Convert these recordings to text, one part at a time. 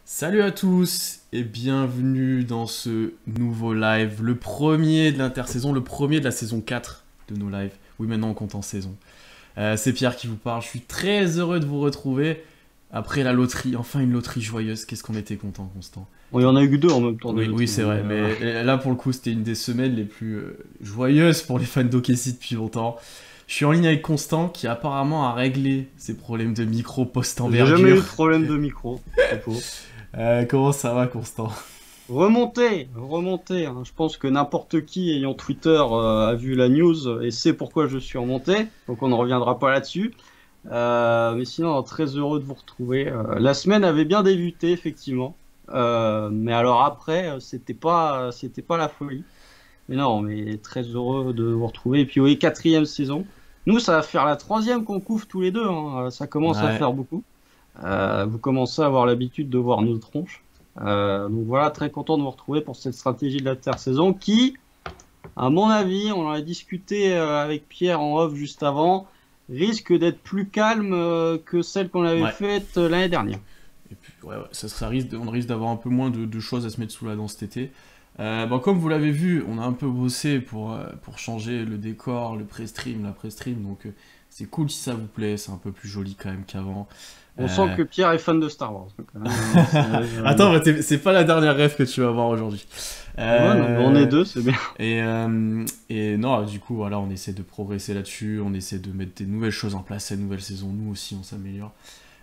Salut à tous et bienvenue dans ce nouveau live, le premier de l'intersaison, le premier de la saison 4 de nos lives. Oui, maintenant on compte en saison. C'est Pierre qui vous parle, je suis très heureux de vous retrouver après la loterie, enfin une loterie joyeuse, qu'est-ce qu'on était content, Constant. Bon, il y en a eu que deux en même temps. Oui, oui c'est vrai, mais là pour le coup c'était une des semaines les plus joyeuses pour les fans d'OKC depuis longtemps. Je suis en ligne avec Constant qui apparemment a réglé ses problèmes de micro J'ai jamais eu de post-envergure. problème de micro. C'est faux. Comment ça va, Constant? Remontez. Hein. Je pense que n'importe qui ayant Twitter a vu la news et sait pourquoi je suis remonté. Donc on ne reviendra pas là-dessus. Mais sinon, très heureux de vous retrouver. La semaine avait bien débuté, effectivement. Mais alors après, c'était pas la folie. Mais non, mais très heureux de vous retrouver. Et puis oui, quatrième saison. Nous, ça va faire la troisième qu'on couvre tous les deux. Hein. Ça commence à Ouais. faire beaucoup. Vous commencez à avoir l'habitude de voir nos tronches. Donc voilà, très content de vous retrouver pour cette stratégie de l'intersaison qui, à mon avis, on en a discuté avec Pierre en off juste avant, risque d'être plus calme que celle qu'on avait Ouais. faite l'année dernière. Et puis, ouais, on risque d'avoir un peu moins de choses à se mettre sous la dent cet été. Comme vous l'avez vu, on a un peu bossé pour changer le décor, le pré-stream, la pré-stream, donc c'est cool si ça vous plaît, c'est un peu plus joli quand même qu'avant. On sent que Pierre est fan de Star Wars. Donc, Attends, c'est pas la dernière rêve que tu vas voir aujourd'hui. ouais, non, mais on est deux, c'est bien. Et non, du coup, voilà, on essaie de progresser là-dessus, on essaie de mettre des nouvelles choses en place cette nouvelle saison, nous aussi on s'améliore.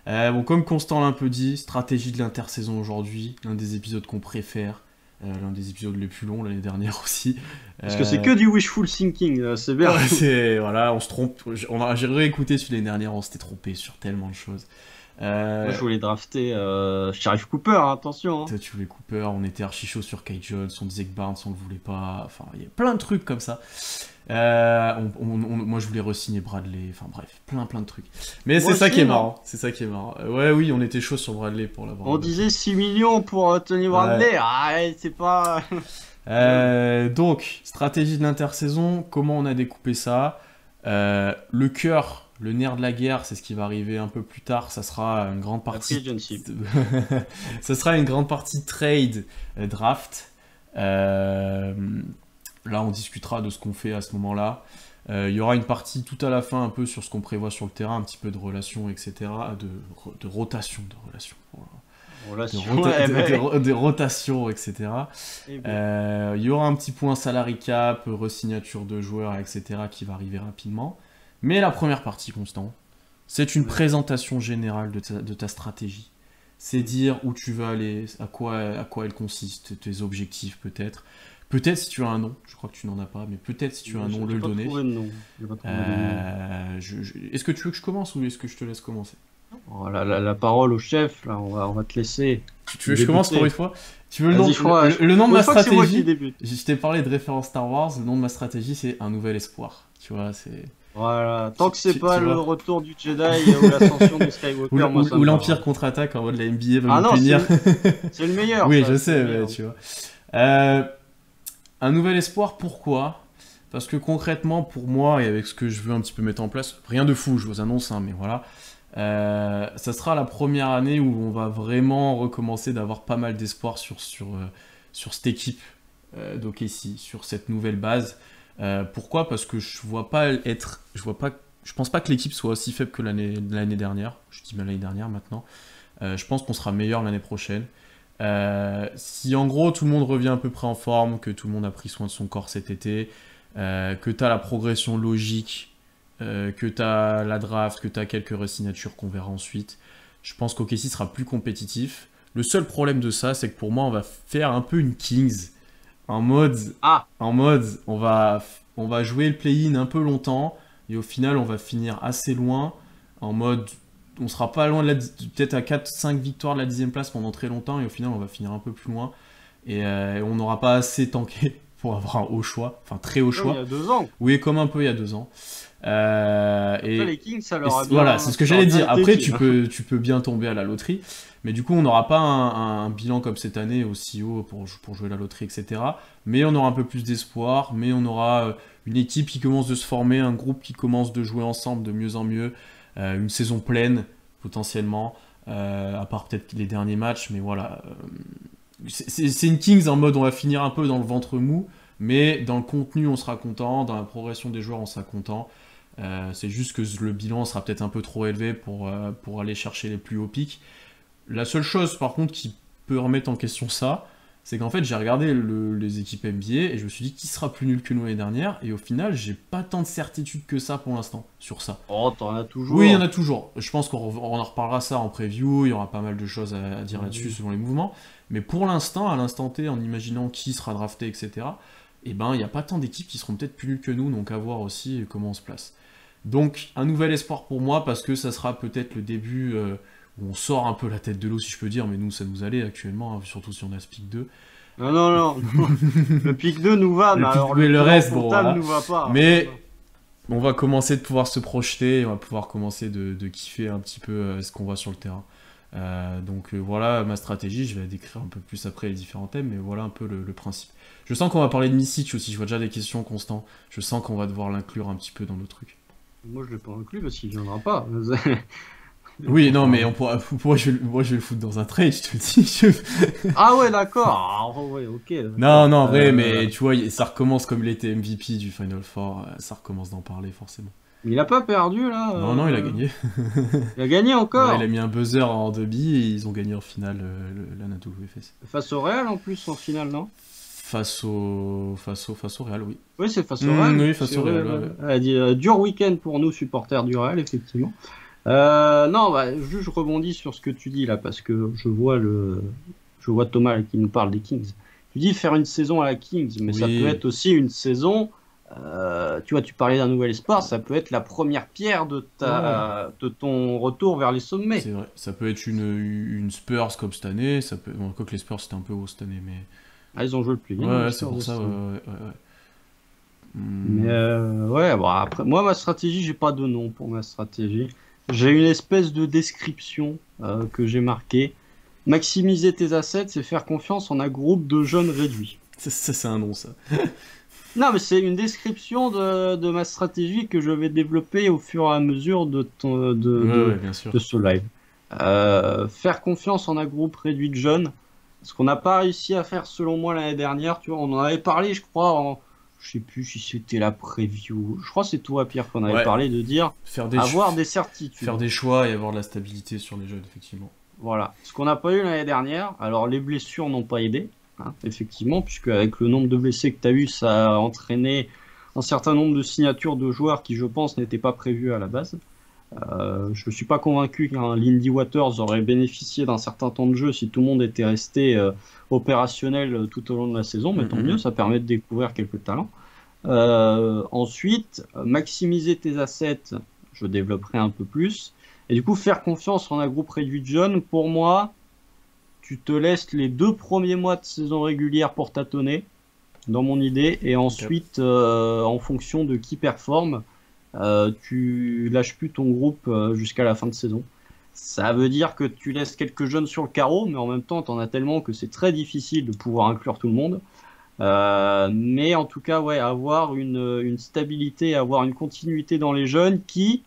Comme Constant l'a un peu dit, stratégie de l'intersaison aujourd'hui, l'un des épisodes qu'on préfère, l'un des épisodes les plus longs l'année dernière aussi. Parce que c'est que du wishful thinking, c'est bien. Ouais, voilà, on se trompe. J'ai réécouté sur les dernières, on s'était trompé sur tellement de choses. Moi, je voulais drafter Sheriff Cooper, hein, attention. Hein. Toi, tu voulais Cooper, on était archi chaud sur Kai Jones, on disait que Barnes on le voulait pas, enfin il y a plein de trucs comme ça. Moi je voulais re-signer Bradley, enfin bref, plein de trucs. Mais Moi c'est ça aussi, qui est non. marrant, c'est ça qui est marrant. Ouais, oui, on était chaud sur Bradley pour l'avoir. On disait 6 millions pour Tony Ouais. Bradley. Ah, ouais, c'est pas. Donc, stratégie de l'intersaison, comment on a découpé ça? Le cœur, le nerf de la guerre, c'est ce qui va arriver un peu plus tard. Ça sera une grande La free partie. agency. Ça sera une grande partie trade, draft. Là, on discutera de ce qu'on fait à ce moment-là. Il y aura une partie tout à la fin, un peu sur ce qu'on prévoit sur le terrain, un petit peu de relations, etc. De rotation de relations. Voilà. Relation. Ouais, mais... De rotation, etc. Eh bien. Il y aura un petit point salary cap, resignature de joueurs, etc. qui va arriver rapidement. Mais la première partie, Constant, c'est une Ouais. présentation générale de ta stratégie. C'est dire où tu veux aller, à quoi elle consiste, tes objectifs peut-être. Peut-être si tu as un nom, je crois que tu n'en as pas, mais peut-être si tu as un nom, J'ai le pas donner. trouvé de nom. J'ai pas trouvé de nom. Est-ce que tu veux que je commence ou est-ce que je te laisse commencer? Oh, la parole au chef, là, on va te laisser Tu veux que je commence pour débuter. une fois? Tu veux le nom, Vas-y, je crois. le nom de Pour ma une fois que c'est moi qui stratégie? débute. Je t'ai parlé de référence Star Wars, le nom de ma stratégie c'est Un Nouvel Espoir. Tu vois, c'est. Voilà. Tant que c'est pas Tu le vois? retour du Jedi ou l'ascension de Skywalker, moi ça Ou me va. l'Empire contre-attaque en mode la NBA va Ah nous non, punir. c'est le meilleur, Oui, ça. je C'est le sais, mais meilleur. tu vois. Euh, un Nouvel Espoir, pourquoi? Parce que concrètement, pour moi, et avec ce que je veux un petit peu mettre en place, rien de fou, je vous annonce, hein, mais voilà. Ça sera la première année où on va vraiment recommencer d'avoir pas mal d'espoir sur cette équipe d'OKC, sur cette nouvelle base. Pourquoi? Parce que je pense pas que l'équipe soit aussi faible que l'année dernière. Je dis mal l'année dernière maintenant. Je pense qu'on sera meilleur l'année prochaine. Si en gros tout le monde revient à peu près en forme, que tout le monde a pris soin de son corps cet été, que tu as la progression logique, que tu as la draft, que tu as quelques resignatures qu'on verra ensuite, je pense qu'OKC sera plus compétitif. Le seul problème de ça, c'est que pour moi, on va faire un peu une Kings. En mode, Ah, on va jouer le play-in un peu longtemps, et au final, on va finir assez loin, en mode, on sera pas loin peut-être à 4-5 victoires de la 10e place pendant très longtemps, et au final, on va finir un peu plus loin, et on n'aura pas assez tanké pour avoir un haut choix, enfin très haut comme il y choix. a 2 ans. Oui, comme un peu il y a 2 ans. Après, Et les Kings, ça leur a voilà, bien, c'est ce que ça leur a j'allais bien dire. été Après, utile. tu peux bien tomber à la loterie, mais du coup, on n'aura pas un bilan comme cette année aussi haut pour jouer la loterie, etc. Mais on aura un peu plus d'espoir, mais on aura une équipe qui commence de se former, un groupe qui commence de jouer ensemble de mieux en mieux, une saison pleine potentiellement. à part peut-être les derniers matchs, mais voilà. C'est une Kings en mode on va finir un peu dans le ventre mou, mais dans le contenu on sera content, dans la progression des joueurs on sera content. C'est juste que le bilan sera peut-être un peu trop élevé pour aller chercher les plus hauts pics. La seule chose par contre qui peut remettre en question ça, c'est qu'en fait j'ai regardé les équipes NBA et je me suis dit qui sera plus nul que nous l'année dernière, et au final j'ai pas tant de certitude que ça pour l'instant sur ça. Oh, t'en as toujours. Oui, il y en a toujours. Je pense qu'on en reparlera ça en preview, il y aura pas mal de choses à dire là-dessus selon les mouvements. Mais pour l'instant, à l'instant T, en imaginant qui sera drafté, etc., eh ben, il n'y a pas tant d'équipes qui seront peut-être plus nulles que nous, donc à voir aussi comment on se place. Donc, un nouvel espoir pour moi, parce que ça sera peut-être le début où on sort un peu la tête de l'eau, si je peux dire, mais nous, ça nous allait actuellement, hein, surtout si on a ce pick 2. Non, non, non. Le pick 2 nous va, mais alors le reste, bon, voilà. nous va pas. Mais on va commencer de pouvoir se projeter, on va pouvoir commencer de kiffer un petit peu ce qu'on voit sur le terrain. Donc voilà ma stratégie, je vais la décrire un peu plus après les différents thèmes, mais voilà un peu le principe. Je sens qu'on va parler de Micic aussi, je vois déjà des questions constantes, je sens qu'on va devoir l'inclure un petit peu dans nos trucs. Moi je l'ai pas inclus parce qu'il viendra pas. Oui, non, mais moi je vais le foutre dans un trade, je te le dis. Ah ouais, d'accord. Ah, ouais, ok. Non, en vrai, mais tu vois, ça recommence comme il était MVP du Final Four, ça recommence d'en parler forcément. Mais il a pas perdu là. Non, il a gagné. Il a gagné encore. Ouais, il a mis un buzzer en demi et ils ont gagné en finale l'Anadolu Efes. Face au Real en plus en finale, non? Face au Real, oui. Oui, c'est face au Real. Oui, face au Real. Ouais. Dur week-end pour nous supporters du Real, effectivement. Non, bah, je rebondis sur ce que tu dis là parce que je vois Thomas qui nous parle des Kings. Tu dis faire une saison à la Kings, mais ça peut être aussi une saison. Tu vois, tu parlais d'un nouvel espoir, ça peut être la première pierre de ton retour vers les sommets. C'est vrai, ça peut être une Spurs comme cette année, ça peut... Bon, quoi que les Spurs c'était un peu haut cette année, mais... Ah, ils ont joué le plus. Ouais, c'est pour ça, ouais. Mais ouais, bon, après, moi, ma stratégie, j'ai pas de nom pour ma stratégie. J'ai une espèce de description que j'ai marquée. Maximiser tes assets, c'est faire confiance en un groupe de jeunes réduits. Ça c'est un nom, ça. Non, mais c'est une description de ma stratégie que je vais développer au fur et à mesure de ce live. Faire confiance en un groupe réduit de jeunes, ce qu'on n'a pas réussi à faire selon moi l'année dernière. Tu vois, on en avait parlé, je crois, je sais plus si c'était la preview. Je crois que c'est toi, Pierre, qu'on avait parlé de dire avoir des certitudes. Faire des choix et avoir de la stabilité sur les jeunes, effectivement. Voilà. Ce qu'on n'a pas eu l'année dernière. Alors, les blessures n'ont pas aidé. Hein, effectivement, puisque avec le nombre de blessés que tu as eu, ça a entraîné un certain nombre de signatures de joueurs qui, je pense, n'étaient pas prévus à la base. Je ne suis pas convaincu qu'un Lindy Waters aurait bénéficié d'un certain temps de jeu si tout le monde était resté opérationnel tout au long de la saison, mais tant mieux, ça permet de découvrir quelques talents. Ensuite, maximiser tes assets, je développerai un peu plus. Et du coup, faire confiance en un groupe réduit de jeunes, pour moi, tu te laisses les 2 premiers mois de saison régulière pour tâtonner, dans mon idée, et ensuite, en fonction de qui performe, tu lâches plus ton groupe jusqu'à la fin de saison. Ça veut dire que tu laisses quelques jeunes sur le carreau, mais en même temps, tu en as tellement que c'est très difficile de pouvoir inclure tout le monde. Mais en tout cas, ouais, avoir une stabilité, avoir une continuité dans les jeunes qui,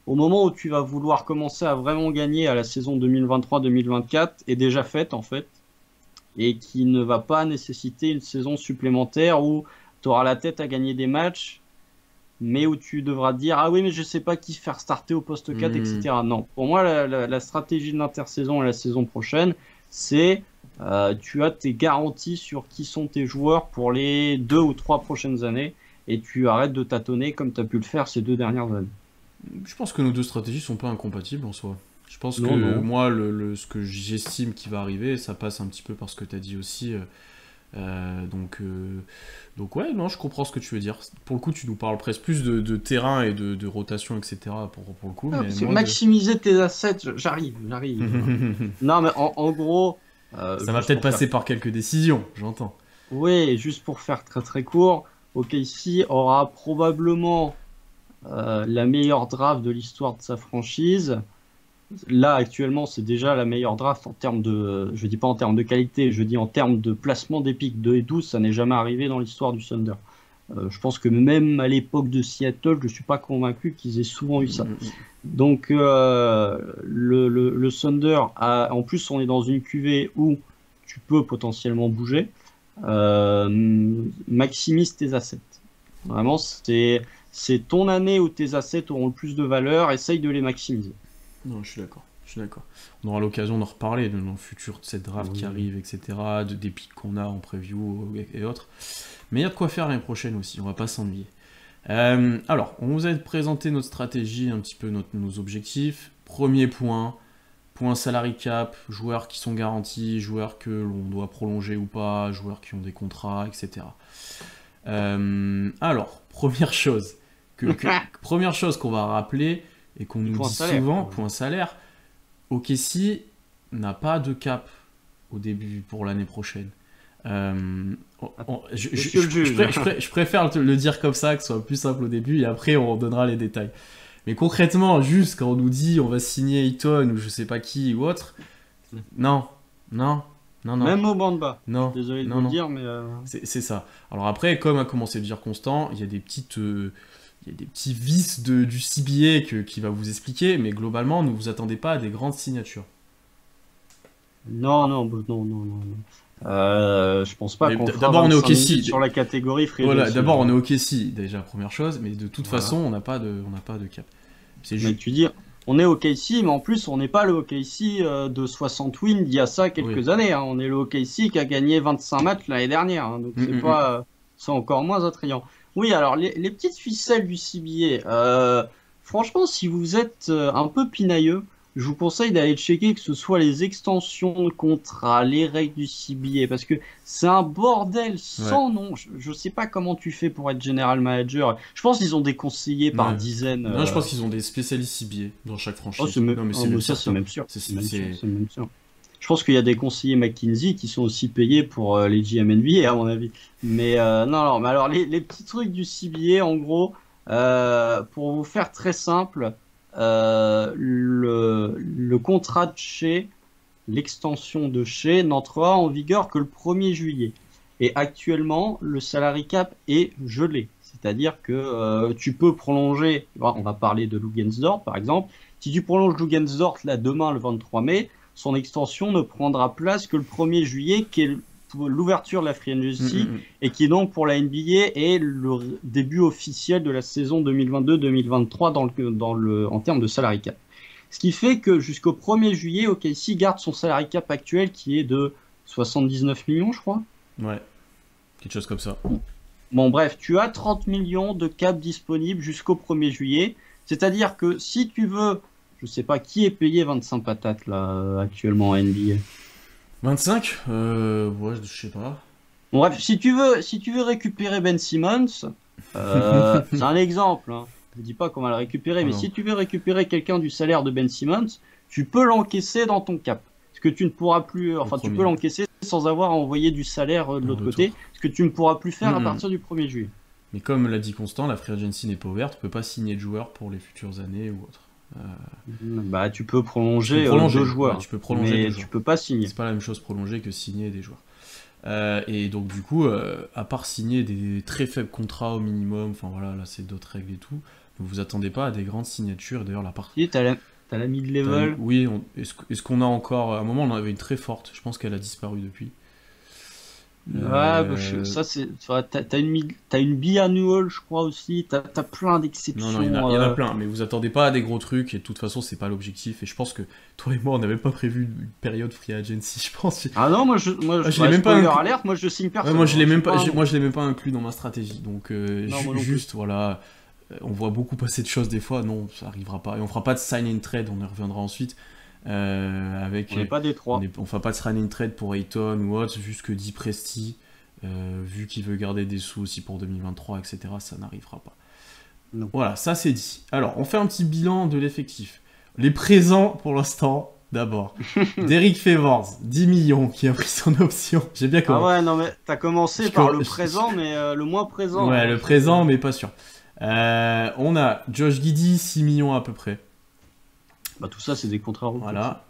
au moment où tu vas vouloir commencer à vraiment gagner à la saison 2023-2024, est déjà faite en fait, et qui ne va pas nécessiter une saison supplémentaire où tu auras la tête à gagner des matchs, mais où tu devras te dire « Ah oui, mais je sais pas qui faire starter au poste 4, etc. » Non, pour moi, la stratégie de l'intersaison et la saison prochaine, c'est tu as tes garanties sur qui sont tes joueurs pour les 2 ou 3 prochaines années, et tu arrêtes de tâtonner comme tu as pu le faire ces 2 dernières années. Je pense que nos 2 stratégies sont pas incompatibles en soi. Je pense que moi, ce que j'estime qui va arriver, ça passe un petit peu par ce que tu as dit aussi. Donc ouais, non, je comprends ce que tu veux dire. Pour le coup, tu nous parles presque plus de terrain et de rotation, etc. pour le coup. Mais maximiser tes assets, j'arrive. Non, mais en gros... ça va peut-être passer par quelques décisions, j'entends. Oui, juste pour faire très très court, OKC aura probablement la meilleure draft de l'histoire de sa franchise. Là, actuellement, c'est déjà la meilleure draft en termes de... Je dis pas en termes de qualité, je dis en termes de placement des pics. 2 et 12, ça n'est jamais arrivé dans l'histoire du Thunder. Je pense que même à l'époque de Seattle, je suis pas convaincu qu'ils aient souvent eu ça. Donc le Thunder, en plus on est dans une cuvée où tu peux potentiellement bouger. Maximise tes assets. Vraiment, c'est ton année où tes assets auront le plus de valeur, essaye de les maximiser. Non, je suis d'accord. Je suis d'accord. On aura l'occasion d'en reparler dans le futur de cette draft qui arrive, etc., des pics qu'on a en preview et autres. Mais il y a de quoi faire l'année prochaine aussi, on va pas s'ennuyer. Alors, on vous a présenté notre stratégie, un petit peu nos objectifs. Premier point salary cap, joueurs qui sont garantis, joueurs que l'on doit prolonger ou pas, joueurs qui ont des contrats, etc. Alors, première chose qu'on va rappeler et qu'on nous dit souvent, point salaire, OKC n'a pas de cap au début pour l'année prochaine. Je préfère le dire comme ça, que ce soit plus simple au début, et après on donnera les détails. Mais concrètement, juste quand on nous dit on va signer Ayton ou je sais pas qui ou autre, non. Même au banc de bas. Non. Désolé de vous le dire, mais... C'est ça. Alors après, comme a commencé le dire Constant, il y a des petits vices du CBA qui va vous expliquer, mais globalement, ne vous attendez pas à des grandes signatures. Non. Je pense pas qu'on fera d'abord on est OKC sur la catégorie free. Voilà, d'abord on est OKC, déjà première chose, mais de toute façon on n'a pas de cap. C'est juste. Mais tu dis, on est OKC, mais en plus on n'est pas le OKC de 60 wins d'il y a ça quelques années. Hein. On est le OKC qui a gagné 25 matchs l'année dernière, hein. Donc c'est pas, c'est encore moins attrayant. Oui, alors les petites ficelles du CBA. Franchement, si vous êtes un peu pinailleux, je vous conseille d'aller checker que ce soit les extensions de contrat, les règles du CBA, parce que c'est un bordel sans nom. Je sais pas comment tu fais pour être general manager. Je pense qu'ils ont des conseillers par dizaines. Non, je pense qu'ils ont des spécialistes CBA dans chaque franchise. C'est même sûr. Je pense qu'il y a des conseillers McKinsey qui sont aussi payés pour les GM NBA, à mon avis. Mais non, mais alors les petits trucs du CBA, en gros, pour vous faire très simple, le contrat de Shai, l'extension de Shai n'entrera en vigueur que le 1er juillet. Et actuellement, le salary cap est gelé. C'est-à-dire que tu peux prolonger, on va parler de Luguentz-Dort par exemple, si tu prolonges Luguentz-Dort là demain le 23 mai, son extension ne prendra place que le 1er juillet, qui est l'ouverture de la free agency, et qui donc pour la NBA est le début officiel de la saison 2022-2023 en termes de salary cap. Ce qui fait que jusqu'au 1er juillet, OKC garde son salary cap actuel qui est de 79 millions, je crois. Ouais, quelque chose comme ça. Bon, bref, tu as 30 millions de cap disponibles jusqu'au 1er juillet. C'est-à-dire que si tu veux, je sais pas qui est payé 25 patates là actuellement en NBA. 25 ouais, je sais pas. Bon, bref, si tu veux récupérer Ben Simmons, c'est un exemple, hein. Je dis pas qu'on va le récupérer, mais si tu veux récupérer quelqu'un du salaire de Ben Simmons, tu peux l'encaisser dans ton cap. Ce que tu ne pourras plus, enfin tu peux l'encaisser sans avoir à envoyer du salaire de l'autre côté, ce que tu ne pourras plus faire à partir du 1er juillet. Mais comme l'a dit Constant, la free agency n'est pas ouverte, tu peux pas signer de joueurs pour les futures années ou autre. Bah tu peux prolonger, deux joueurs, ouais, tu peux prolonger, mais tu peux pas signer. C'est pas la même chose prolonger que signer des joueurs. Et donc du coup, à part signer des très faibles contrats au minimum, enfin voilà, là c'est d'autres règles et tout, ne vous attendez pas à des grandes signatures. D'ailleurs la partie... T'as la mid-level. Oui, est-ce qu'on a encore... À un moment on en avait une très forte, je pense qu'elle a disparu depuis. Ça c'est... T'as une biannual je crois aussi, t'as plein d'exceptions. Non, il y en a plein, mais vous attendez pas à des gros trucs, et de toute façon c'est pas l'objectif, et je pense que toi et moi on n'avait pas prévu une période free agency, je pense. Ah non, moi je l'ai même pas alerte, moi je signe personne. Moi je l'ai même pas inclus dans ma stratégie, donc juste voilà, on voit beaucoup passer de choses des fois, non ça arrivera pas, et on fera pas de sign and trade, on y reviendra ensuite. On n'est pas Détroit. On fera pas de sign trade pour Ayton ou autre, juste que dit Presti, vu qu'il veut garder des sous aussi pour 2023, etc., ça n'arrivera pas. Non. Voilà, ça c'est dit. Alors, on fait un petit bilan de l'effectif. Les présents pour l'instant, d'abord. Derrick Favors, 10 millions, qui a pris son option. J'ai bien commencé. Ah ouais, non mais t'as commencé par le présent, mais le moins présent. Ouais, le présent, mais pas sûr. On a Josh Giddey, 6 millions à peu près. Bah tout ça c'est des contrats. Voilà.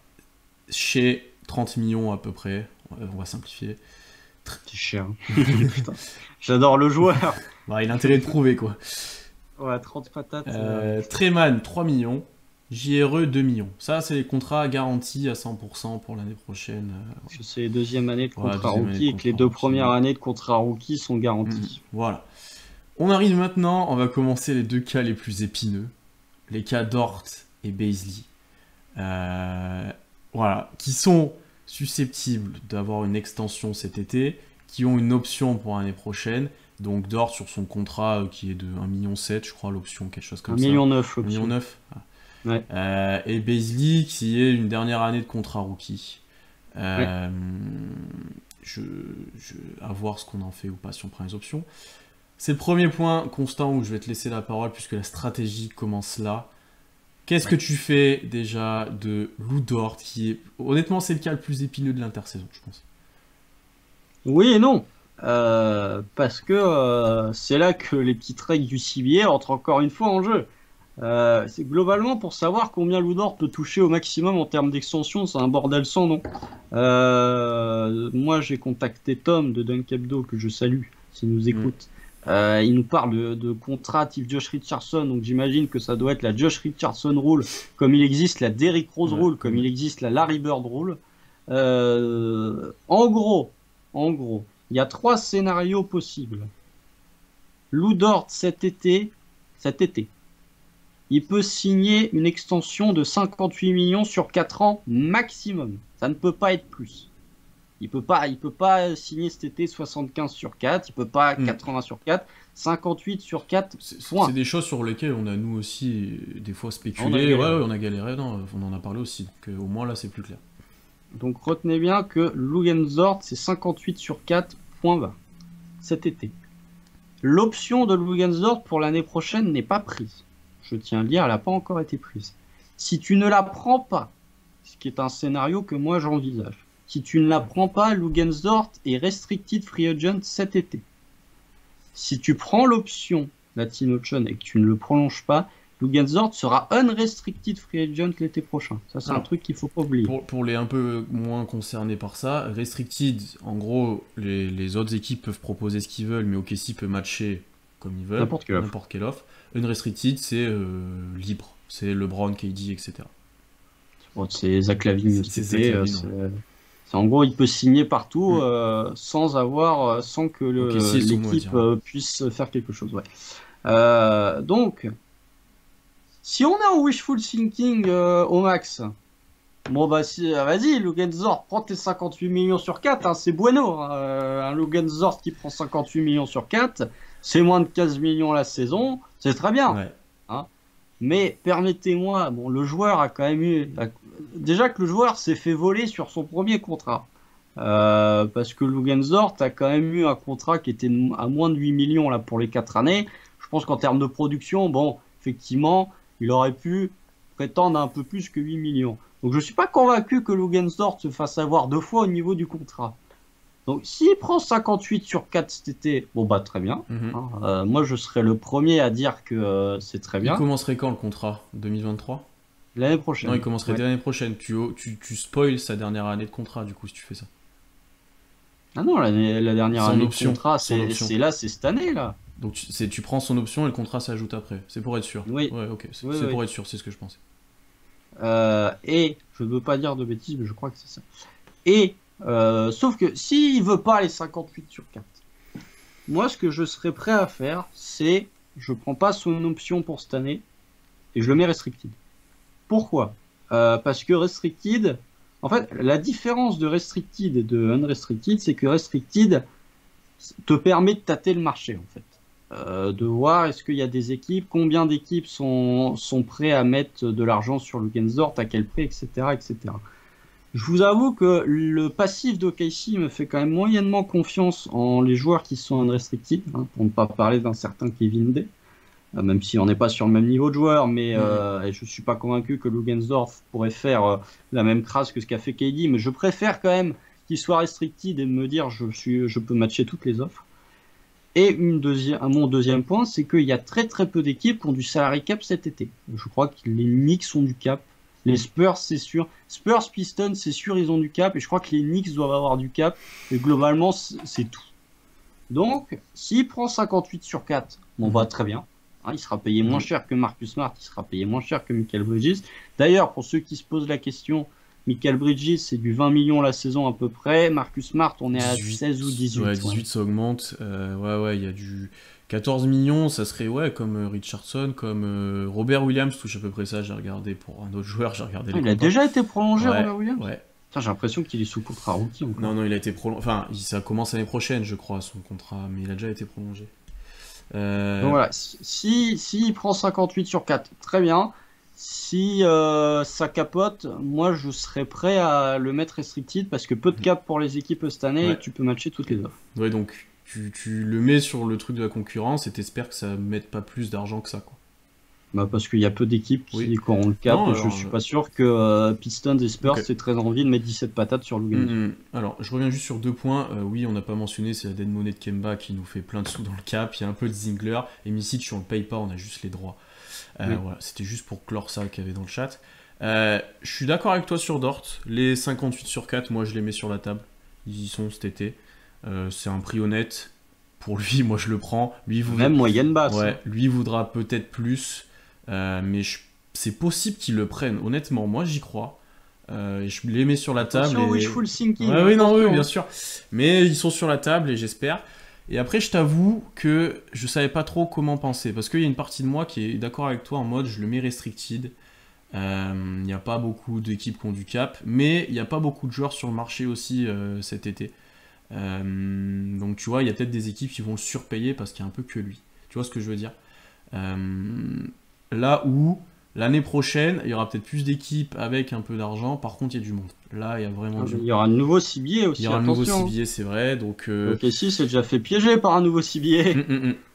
Chez 30 millions à peu près, on va simplifier. C'est cher. Putain. J'adore le joueur. Bah, il a intérêt de prouver, quoi. Ouais, 30 patates. Treman, 3 millions. JRE, 2 millions. Ça, c'est les contrats garantis à 100% pour l'année prochaine. Parce que c'est les deuxième année de contrat deuxième année rookie de et que les contrat deux rookie. premières années de contrat rookie sont garanties. Voilà. On arrive maintenant, on va commencer les deux cas les plus épineux. Les cas Dort et Bazley. Voilà. Qui sont susceptibles d'avoir une extension cet été, qui ont une option pour l'année prochaine. Donc Dort sur son contrat qui est de 1,7 million, je crois, l'option, quelque chose comme 1,9 ça. million 1,9 l'option. million. Ouais. Et Bazley qui est une dernière année de contrat rookie. À voir ce qu'on en fait ou pas si on prend les options. C'est le premier point, Constant, où je vais te laisser la parole puisque la stratégie commence là. Qu'est-ce que tu fais déjà de Lou Dort qui est... Honnêtement, c'est le cas le plus épineux de l'intersaison, je pense. Oui et non. Parce que c'est là que les petits trades du CBA entrent encore une fois en jeu. C'est globalement pour savoir combien Lou Dort peut toucher au maximum en termes d'extension, c'est un bordel sans nom. Moi j'ai contacté Tom de Dunk Hebdo, que je salue s'il nous écoute. Il nous parle de contrat type Josh Richardson, donc j'imagine que ça doit être la Josh Richardson rule, comme il existe la Derrick Rose rule, comme il existe la Larry Bird rule. En gros, il y a 3 scénarios possibles. Lou Dort cet été, il peut signer une extension de 58 millions sur 4 ans maximum. Ça ne peut pas être plus. Il peut pas signer cet été 75 sur 4, il peut pas 80 sur 4, 58 sur 4. C'est des choses sur lesquelles on a nous aussi des fois spéculé. On a galéré, non, on en a parlé aussi. Donc au moins là c'est plus clair. Donc retenez bien que Luguentz-Dort c'est 58 sur 4, point bas, cet été. L'option de Luguentz-Dort pour l'année prochaine n'est pas prise. Je tiens à le dire, elle n'a pas encore été prise. Si tu ne la prends pas, ce qui est un scénario que moi j'envisage, si tu ne la prends pas, Luguentz-Dort est restricted free agent cet été. Si tu prends l'option Latino-Chon et que tu ne le prolonges pas, Luguentz-Dort sera unrestricted free agent l'été prochain. Ça, c'est un truc qu'il ne faut pas oublier. Pour les un peu moins concernés par ça, restricted, en gros, les autres équipes peuvent proposer ce qu'ils veulent, mais OKC peut matcher comme ils veulent, n'importe quelle offre. Unrestricted, c'est libre. C'est LeBron, KD, etc. Bon, c'est Zach Lavine. En gros, il peut signer partout sans que l'équipe puisse faire quelque chose. Ouais. Donc, si on est en wishful thinking au max, bon bah vas-y, Luguentz-Dort, prends tes 58 millions sur 4, hein, c'est bueno. Un Luguentz-Dort qui prend 58 millions sur 4, c'est moins de 15 millions la saison, c'est très bien. Ouais. Hein. Mais permettez-moi, bon, le joueur a quand même eu... Déjà que le joueur s'est fait voler sur son premier contrat. Parce que Luguentz-Dort a quand même eu un contrat qui était à moins de 8 millions là, pour les 4 années. Je pense qu'en termes de production, bon, effectivement, il aurait pu prétendre un peu plus que 8 millions. Donc je ne suis pas convaincu que Luguentz-Dort se fasse avoir 2 fois au niveau du contrat. Donc s'il prend 58 sur 4 cet été, bon bah très bien. Moi je serais le premier à dire que c'est très bien. Il commencerait quand le contrat 2023 ? L'année prochaine. Non, il commencerait dès l'année prochaine. Tu spoil sa dernière année de contrat, du coup, si tu fais ça. Ah non, la dernière année de contrat, c'est cette année, là. Donc tu prends son option et le contrat s'ajoute après. C'est pour être sûr. Oui. Ouais, ok. C'est pour être sûr, c'est ce que je pensais. Et, je ne veux pas dire de bêtises, mais je crois que c'est ça. Et, sauf que, s'il ne veut pas les 58 sur 4, moi, ce que je serais prêt à faire, c'est, je prends pas son option pour cette année, et je le mets restricted. Pourquoi ? Parce que restricted, en fait, la différence de restricted et de unrestricted, c'est que restricted te permet de tâter le marché, en fait. De voir est-ce qu'il y a des équipes, combien d'équipes sont prêts à mettre de l'argent sur Luguentz-Dort, à quel prix, etc., etc. Je vous avoue que le passif d'OKC me fait quand même moyennement confiance en les joueurs qui sont unrestricted, hein, pour ne pas parler d'un certain Kevin Day. Même si on n'est pas sur le même niveau de joueur, mais je ne suis pas convaincu que Luguentz-Dort pourrait faire la même crasse que ce qu'a fait KD, mais je préfère quand même qu'il soit restricted et me dire je peux matcher toutes les offres. Et mon deuxième point, c'est qu'il y a très très peu d'équipes qui ont du salary cap cet été. Je crois que les Knicks ont du cap, Les Spurs, c'est sûr. Spurs, Pistons, c'est sûr, ils ont du cap. Et je crois que les Knicks doivent avoir du cap. Et globalement, c'est tout. Donc, s'il prend 58 sur 4, bon, bah, très bien. Hein, il sera payé moins cher que Marcus Smart, il sera payé moins cher que Michael Bridges. D'ailleurs, pour ceux qui se posent la question, Michael Bridges, c'est du 20 millions la saison à peu près. Marcus Smart, on est à 16 ou 18. Ouais, 18, ça augmente. Ouais, il y a du 14 millions, ça serait comme Richardson, comme Robert Williams, touche à peu près ça. J'ai regardé pour un autre joueur, j'ai regardé les Il a contrats. déjà été prolongé, Ouais, Robert Williams. ouais. Putain, j'ai l'impression qu'il est sous contrat rookie encore. Non, il a été prolongé. Enfin, ça commence l'année prochaine, je crois, son contrat, mais il a déjà été prolongé. Donc voilà, si prend 58 sur 4, très bien. Si ça capote, moi je serais prêt à le mettre restricted parce que peu de cap pour les équipes cette année et tu peux matcher toutes les offres. Ouais, donc tu le mets sur le truc de la concurrence et t'espères que ça mette pas plus d'argent que ça, quoi. Bah parce qu'il y a peu d'équipes qui auront le cap et je suis pas sûr que Pistons et Spurs aient très envie de mettre 17 patates sur Lugano. Alors, je reviens juste sur 2 points. Oui, on n'a pas mentionné, c'est la dead money de Kemba qui nous fait plein de sous dans le cap. Il y a un peu de Zingler. Et Micic, on le paye pas, on a juste les droits. Voilà, c'était juste pour clore ça qu'il y avait dans le chat. Je suis d'accord avec toi sur Dort. Les 58 sur 4, moi je les mets sur la table. Ils y sont cet été. C'est un prix honnête. Pour lui, moi je le prends. Même moyenne basse. Ouais, lui voudra peut-être plus. Mais c'est possible qu'ils le prennent. Honnêtement, moi j'y crois. Je les mets sur la table. Attention, wishful thinking. Oui, bien sûr. Mais ils sont sur la table et j'espère. Et après, je t'avoue que je savais pas trop comment penser. Parce qu'il y a une partie de moi qui est d'accord avec toi en mode je le mets restricted. Il n'y a pas beaucoup d'équipes qui ont du cap. Mais il n'y a pas beaucoup de joueurs sur le marché aussi cet été. Donc tu vois, il y a peut-être des équipes qui vont le surpayer parce qu'il y a un peu que lui. Tu vois ce que je veux dire? Là où l'année prochaine, il y aura peut-être plus d'équipes avec un peu d'argent. Par contre, il y a du monde. Là, il y a vraiment du monde. Il y aura un nouveau cibier aussi. Il y aura un nouveau cibier, c'est vrai. Donc, ici, c'est déjà fait piéger par un nouveau cibier.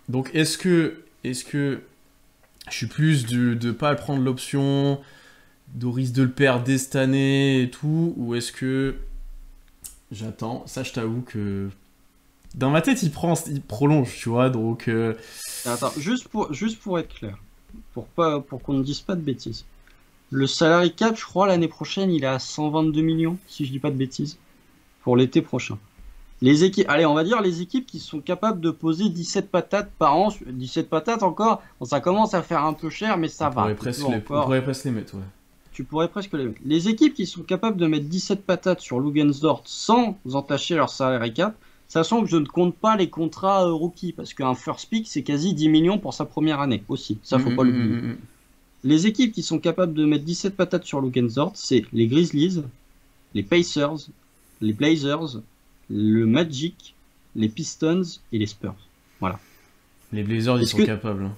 Donc, est-ce que je suis plus de pas prendre l'option, de risque de le perdre dès cette année et tout, ou est-ce que j'attends? Ça, je t'avoue que dans ma tête, il prolonge, tu vois. Donc, attends, juste pour être clair. Pour qu'on ne dise pas de bêtises. Le salary cap, je crois, l'année prochaine, il est à 122 millions, si je dis pas de bêtises, pour l'été prochain. Les équipes, allez, on va dire les équipes qui sont capables de poser 17 patates par an, 17 patates encore, bon, ça commence à faire un peu cher, mais ça va. On pourrait presque les mettre, ouais. Tu pourrais presque les mettre. Les équipes qui sont capables de mettre 17 patates sur Lugansdort sans entacher leur salary cap, sachant que je ne compte pas les contrats rookies, parce qu'un first pick, c'est quasi 10 millions pour sa première année aussi. Ça, faut pas l'oublier. Les équipes qui sont capables de mettre 17 patates sur Lugansdort, c'est les Grizzlies, les Pacers, les Blazers, le Magic, les Pistons et les Spurs. Voilà. Les Blazers, ils sont capables. Hein.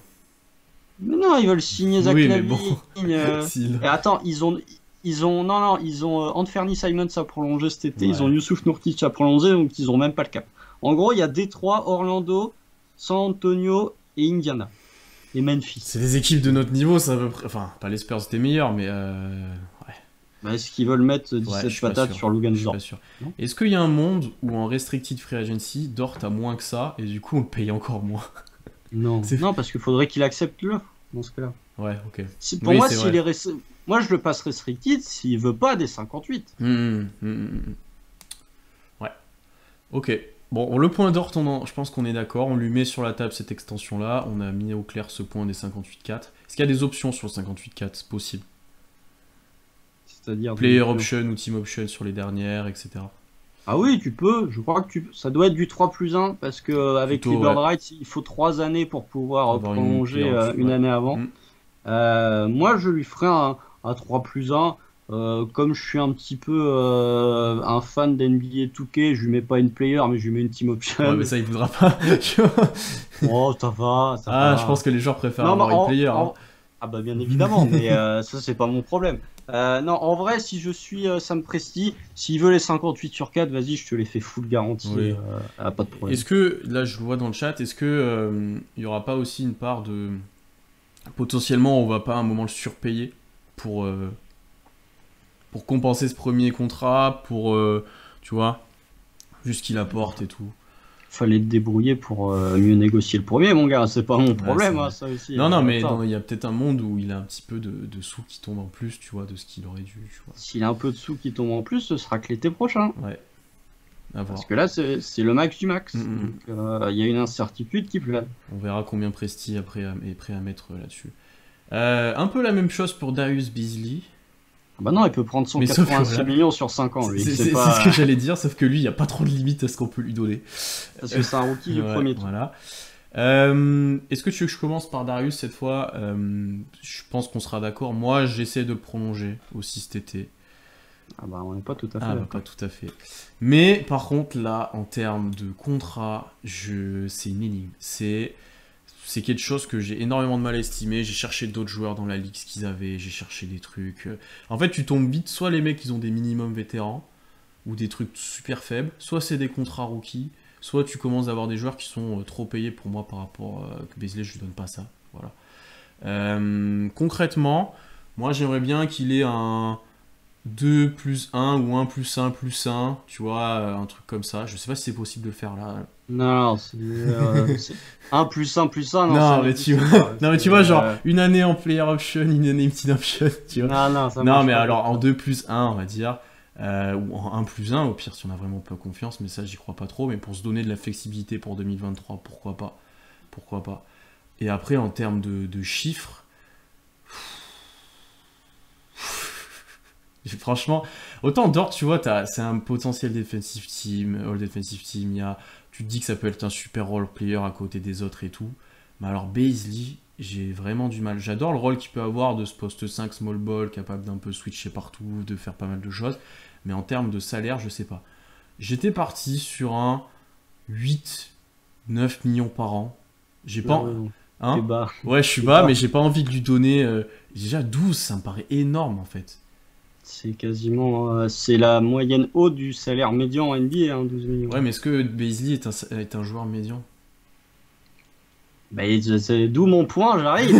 Mais non, ils veulent signer Zach Lavine. Bon. Et attends, ils ont Anthony Simons à prolonger cet été, ils ont Youssouf Nourkic à prolonger, donc ils ont même pas le cap. En gros, il y a Détroit, Orlando, San Antonio et Indiana. Et Memphis. C'est des équipes de notre niveau, ça à peu près. Enfin, pas les Spurs, c'était meilleur, mais ouais. Bah, est-ce qu'ils veulent mettre 17 patates sur Lugansdort? Est-ce qu'il y a un monde où en restricted free agency, Dort a moins que ça, et du coup on le paye encore moins? Non, parce qu'il faudrait qu'il accepte l'offre dans ce cas-là. Ouais, ok. Pour moi, moi, je le passe restricted s'il veut pas des 58. Ouais. Ok. Bon, le point Dort, je pense qu'on est d'accord. On lui met sur la table cette extension-là. On a mis au clair ce point des 58-4. Est-ce qu'il y a des options sur le 58-4? C'est possible. C'est-à-dire player option ou team option sur les dernières, etc. Ah oui, tu peux. Je crois que ça doit être du 3+1 parce que avec les bird rights, il faut 3 années pour pouvoir prolonger une année avant. Moi, je lui ferai un 3+1. Comme je suis un petit peu un fan d'NBA 2K, je lui mets pas une player, mais je lui mets une team option. Ouais, mais ça, il voudra pas. Oh, ça va. Je pense que les joueurs préfèrent avoir une player. Ah bah bien évidemment, mais ça c'est pas mon problème. Non, en vrai, si je suis Sam Presti, s'il veut les 58 sur 4, vas-y, je te les fais full garantie, oui. pas de problème. Est-ce que, là je le vois dans le chat, est-ce que il y aura pas aussi une part de... Potentiellement, on va pas à un moment le surpayer pour compenser ce premier contrat, pour, tu vois, juste qu'il apporte et tout. fallait te débrouiller pour mieux négocier le premier, mon gars. C'est pas mon problème, vrai. hein, ça aussi. Non, non, mais Attends. il y a peut-être un monde où il a un petit peu de sous qui tombent en plus, tu vois, de ce qu'il aurait dû, tu vois. S'il y a un peu de sous qui tombent en plus, ce sera que l'été prochain. Ouais, à voir. Parce que là, c'est le max du max. Mm, mm. Donc, il y a une incertitude qui plane. On verra combien Presti après est prêt à mettre là-dessus. Un peu la même chose pour Darius Beasley. Bah non, il peut prendre Mais sauf que 186 voilà. millions sur 5 ans, lui. C'est pas... ce que j'allais dire, sauf que lui, il n'y a pas trop de limite à ce qu'on peut lui donner. Parce que c'est un rookie du Ouais, premier tour. voilà. Est-ce que tu veux que je commence par Darius cette fois? Je pense qu'on sera d'accord. Moi, j'essaie de le prolonger aussi cet été. Ah bah on n'est pas tout à fait Ah, bah, d'accord. pas tout à fait. Mais par contre, là, en termes de contrat, c'est une énigme. C'est quelque chose que j'ai énormément de mal à estimer. J'ai cherché d'autres joueurs dans la ligue, ce qu'ils avaient. J'ai cherché des trucs. En fait, tu tombes vite. Soit les mecs, ils ont des minimums vétérans ou des trucs super faibles. Soit c'est des contrats rookies. Soit tu commences à avoir des joueurs qui sont trop payés pour moi par rapport que Beasley, je lui donne pas ça. Voilà. Concrètement, moi, j'aimerais bien qu'il ait un 2 plus 1 ou 1 plus 1 plus 1, tu vois, un truc comme ça. Je sais pas si c'est possible de le faire là. Non, c'est 1 plus 1 plus 1, non, Non, ça mais n'existe tu pas. vois, non, mais tu vois, genre, une année en player option, une année team option, tu vois. Non, ça Non, marche mais pas. alors en 2 plus 1, on va dire, ou en 1 plus 1, au pire, si on a vraiment pas confiance, mais ça, j'y crois pas trop, mais pour se donner de la flexibilité pour 2023, pourquoi pas. Pourquoi pas. Et après, en termes de chiffres, franchement, autant Dort, tu vois, c'est un potentiel defensive team, all defensive team, tu te dis que ça peut être un super role player à côté des autres et tout. Mais alors Beasley, j'ai vraiment du mal. J'adore le rôle qu'il peut avoir de ce poste 5 small ball, capable d'un peu switcher partout, de faire pas mal de choses. Mais en termes de salaire, je sais pas. J'étais parti sur un 8-9 millions par an. J'ai pas... Non, Hein t'es bas. Ouais, je suis T'es bas, bas. mais j'ai pas envie de lui donner... Déjà 12, ça me paraît énorme en fait. C'est quasiment c'est la moyenne haute du salaire médian en NBA, hein, 12 millions. Ouais, mais est-ce que Beasley est un joueur médian? Bah, c'est d'où mon point, j'arrive.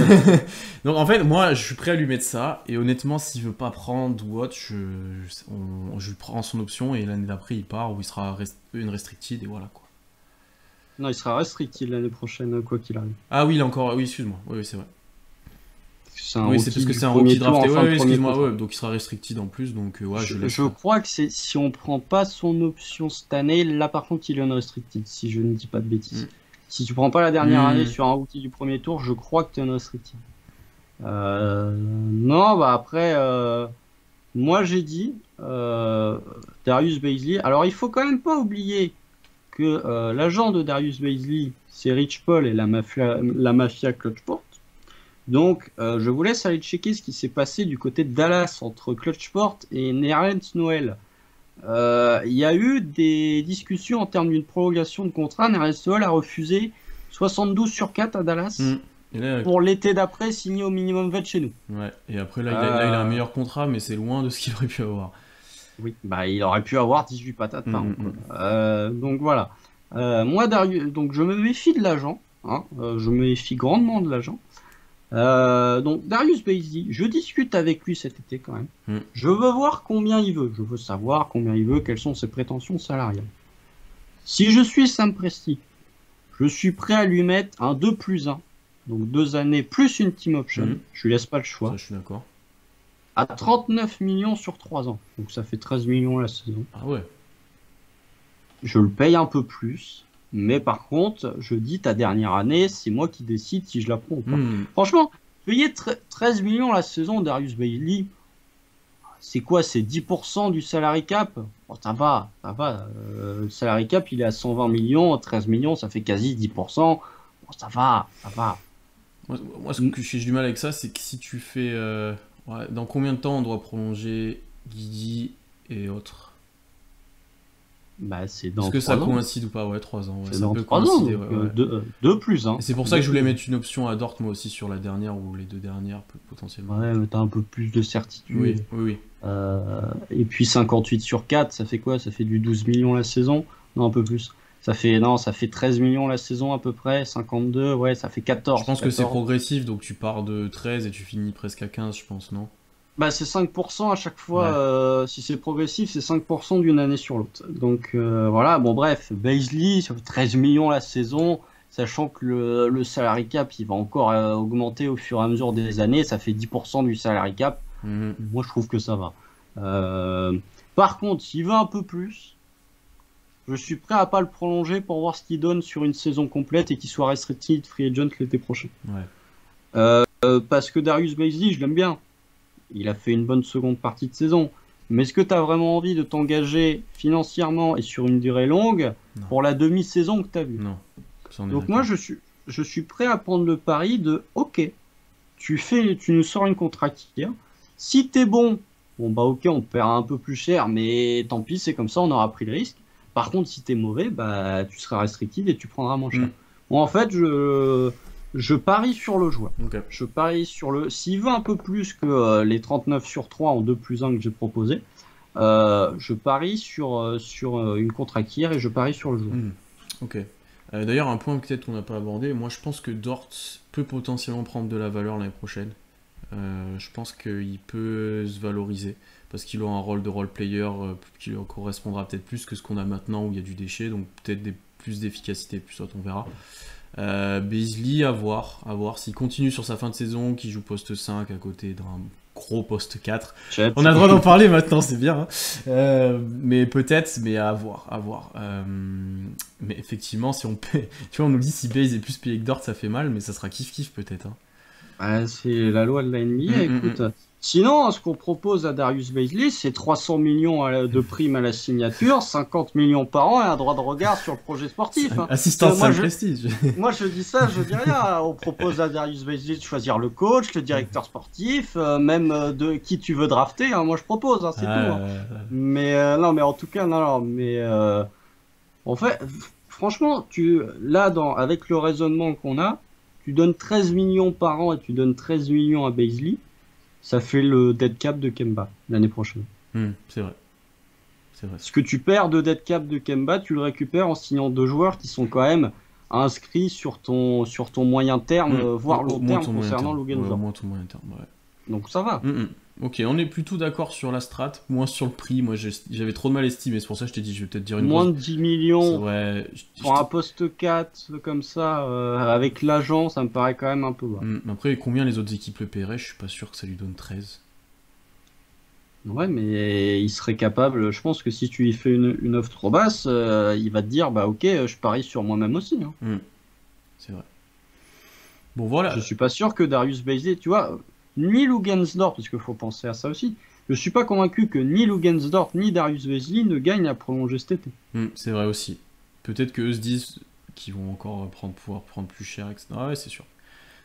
Donc en fait, moi, je suis prêt à lui mettre ça. Et honnêtement, s'il veut pas prendre ou autre, je lui prends son option et l'année d'après, il part ou il sera une restricted et voilà quoi. Non, il sera restricted l'année prochaine, quoi qu'il arrive. Ah oui, il a encore. Oui, excuse-moi. Oui, c'est vrai. C'est un Oui, c'est rookie parce que du c'est un premier rookie tour, en drafté. fin Ouais, de oui, premier excuse-moi. tour. Ouais, donc il sera restricted en plus. Donc ouais, je laisse. Je crois que c'est si on prend pas son option cette année, là par contre il est unrestricted, si je ne dis pas de bêtises. Mm. Si tu prends pas la dernière année Mm. sur un rookie du premier tour, je crois que tu es unrestricted. Non, bah après, moi j'ai dit Darius Beasley. Alors il faut quand même pas oublier que l'agent de Darius Beasley, c'est Rich Paul et la mafia Clutchport. Donc, je vous laisse aller checker ce qui s'est passé du côté de Dallas entre Clutchport et Nerlens Noel. Il y a eu des discussions en termes d'une prolongation de contrat. Nerlens Noel a refusé 72 sur 4 à Dallas Et là, pour l'été d'après signer au minimum vet chez nous. ouais. Et après, là, il a un meilleur contrat, mais c'est loin de ce qu'il aurait pu avoir. Oui, bah il aurait pu avoir 18 patates par an. Donc voilà. Moi, Darius, donc je me méfie de l'agent. Hein, je me méfie grandement de l'agent. Donc Darius Beasley, je discute avec lui cet été quand même. Je veux voir combien il veut. Je veux savoir combien il veut, quelles sont ses prétentions salariales. Si je suis Sam Presti, je suis prêt à lui mettre un 2 plus 1. Donc 2 années plus une team option. Je lui laisse pas le choix. Ça, je suis d'accord. À 39 millions sur 3 ans. Donc ça fait 13 millions la saison. Ah ouais. Je le paye un peu plus. Mais par contre, je dis ta dernière année, c'est moi qui décide si je la prends ou pas. Franchement, payer 13 millions la saison, Darius Beasley, c'est quoi? C'est 10% du salary cap? Oh, ça va. Le salary cap, il est à 120 millions, 13 millions, ça fait quasi 10%. Oh, ça va. Moi, ce que j'ai du mal avec ça, c'est que si tu fais... ouais, dans combien de temps on doit prolonger Guigui et autres? Bah, c'est dans Est-ce que 3 ça ans. coïncide ou pas? Ouais, 3 ans. Ouais, C'est ça dans peut 3 ans, coïncider, donc ouais. 2 plus. Hein. Et c'est pour ça que je voulais mettre une option à Dort, moi aussi, sur la dernière ou les deux dernières, potentiellement. Ouais, mais t'as un peu plus de certitude. Oui. Et puis 58 sur 4, ça fait quoi? Ça fait du 12 millions la saison? Non, un peu plus. Ça fait 13 millions la saison à peu près, 52, ouais, ça fait 14. Je pense que c'est 14. progressif, donc tu pars de 13 et tu finis presque à 15, je pense, non? Bah, c'est 5% à chaque fois, si c'est progressif, c'est 5% d'une année sur l'autre. Donc voilà, bon bref, Bazley, ça fait 13 millions la saison, sachant que le salary cap, il va encore augmenter au fur et à mesure des années, ça fait 10% du salary cap. Moi, je trouve que ça va. Par contre, s'il veut un peu plus, je suis prêt à pas le prolonger pour voir ce qu'il donne sur une saison complète et qu'il soit restricted free agent l'été prochain. Parce que Darius Bazley, je l'aime bien. Il a fait une bonne seconde partie de saison. Mais est-ce que tu as vraiment envie de t'engager financièrement et sur une durée longue pour la demi-saison que tu as vue? Non. Donc moi, je suis prêt à prendre le pari de OK, tu nous sors une contract hier. Si t'es bon, bah OK, on te paiera un peu plus cher, mais tant pis, c'est comme ça, on aura pris le risque. Par contre, si t'es mauvais, bah tu seras restricted et tu prendras moins cher. Bon, en fait, je parie sur le joueur. Je parie sur le. S'il veut un peu plus que les 39 sur 3 en 2+1 que j'ai proposé, je parie sur une contract hier et je parie sur le joueur. Ok. D'ailleurs, un point peut-être qu'on n'a pas abordé, moi je pense que Dort peut potentiellement prendre de la valeur l'année prochaine. Je pense qu'il peut se valoriser parce qu'il aura un rôle de role player qui lui correspondra peut-être plus que ce qu'on a maintenant où il y a du déchet, donc peut-être plus d'efficacité, plus autre, on verra. Bazley, à voir s'il continue sur sa fin de saison, qu'il joue poste 5 à côté d'un gros poste 4. On a le droit d'en parler maintenant, c'est bien. Hein. Mais peut-être, mais à voir. Mais effectivement, si on paie, tu vois, on nous dit si Baze est plus payé que Dort, ça fait mal, mais ça sera kiff peut-être. Hein. C'est la loi de la NBA, écoute. Sinon, ce qu'on propose à Darius Bazley, c'est 300 millions de primes à la signature, 50 millions par an et un droit de regard sur le projet sportif. Hein. Assistance à prestige. Moi, je dis ça, je dis rien. On propose à Darius Bazley de choisir le coach, le directeur sportif, même de qui tu veux drafter. Hein. Moi, je propose, hein, c'est tout. Hein. Mais non, mais en tout cas, en fait, franchement, avec le raisonnement qu'on a, tu donnes 13 millions par an et tu donnes 13 millions à Bazley. Ça fait le dead cap de Kemba l'année prochaine. C'est vrai. Ce que tu perds de dead cap de Kemba, tu le récupères en signant 2 joueurs qui sont quand même inscrits sur ton moyen terme, voire long terme concernant Logan Dort. Moins ton moyen terme, ouais. Donc ça va. Ok, on est plutôt d'accord sur la strat, moins sur le prix. Moi, j'avais trop de mal estimé, c'est pour ça que je t'ai dit, je vais peut-être dire une moins de 10 millions pour un un poste 4 comme ça, avec l'agent, ça me paraît quand même un peu bas. Après, combien les autres équipes le paieraient? Je suis pas sûr que ça lui donne 13. Ouais, mais il serait capable, je pense que si tu lui fais une offre trop basse, il va te dire, bah ok, je parie sur moi-même aussi. Hein. C'est vrai. Bon, voilà. Je suis pas sûr que Darius Bazley, tu vois... Ni Lugansdorf, parce qu'il faut penser à ça aussi, je suis pas convaincu que ni Lugansdorf ni Darius Bazley ne gagnent à prolonger cet été. C'est vrai aussi. Peut-être qu'eux se disent qu'ils vont encore pouvoir prendre plus cher, etc. Ah ouais, c'est sûr.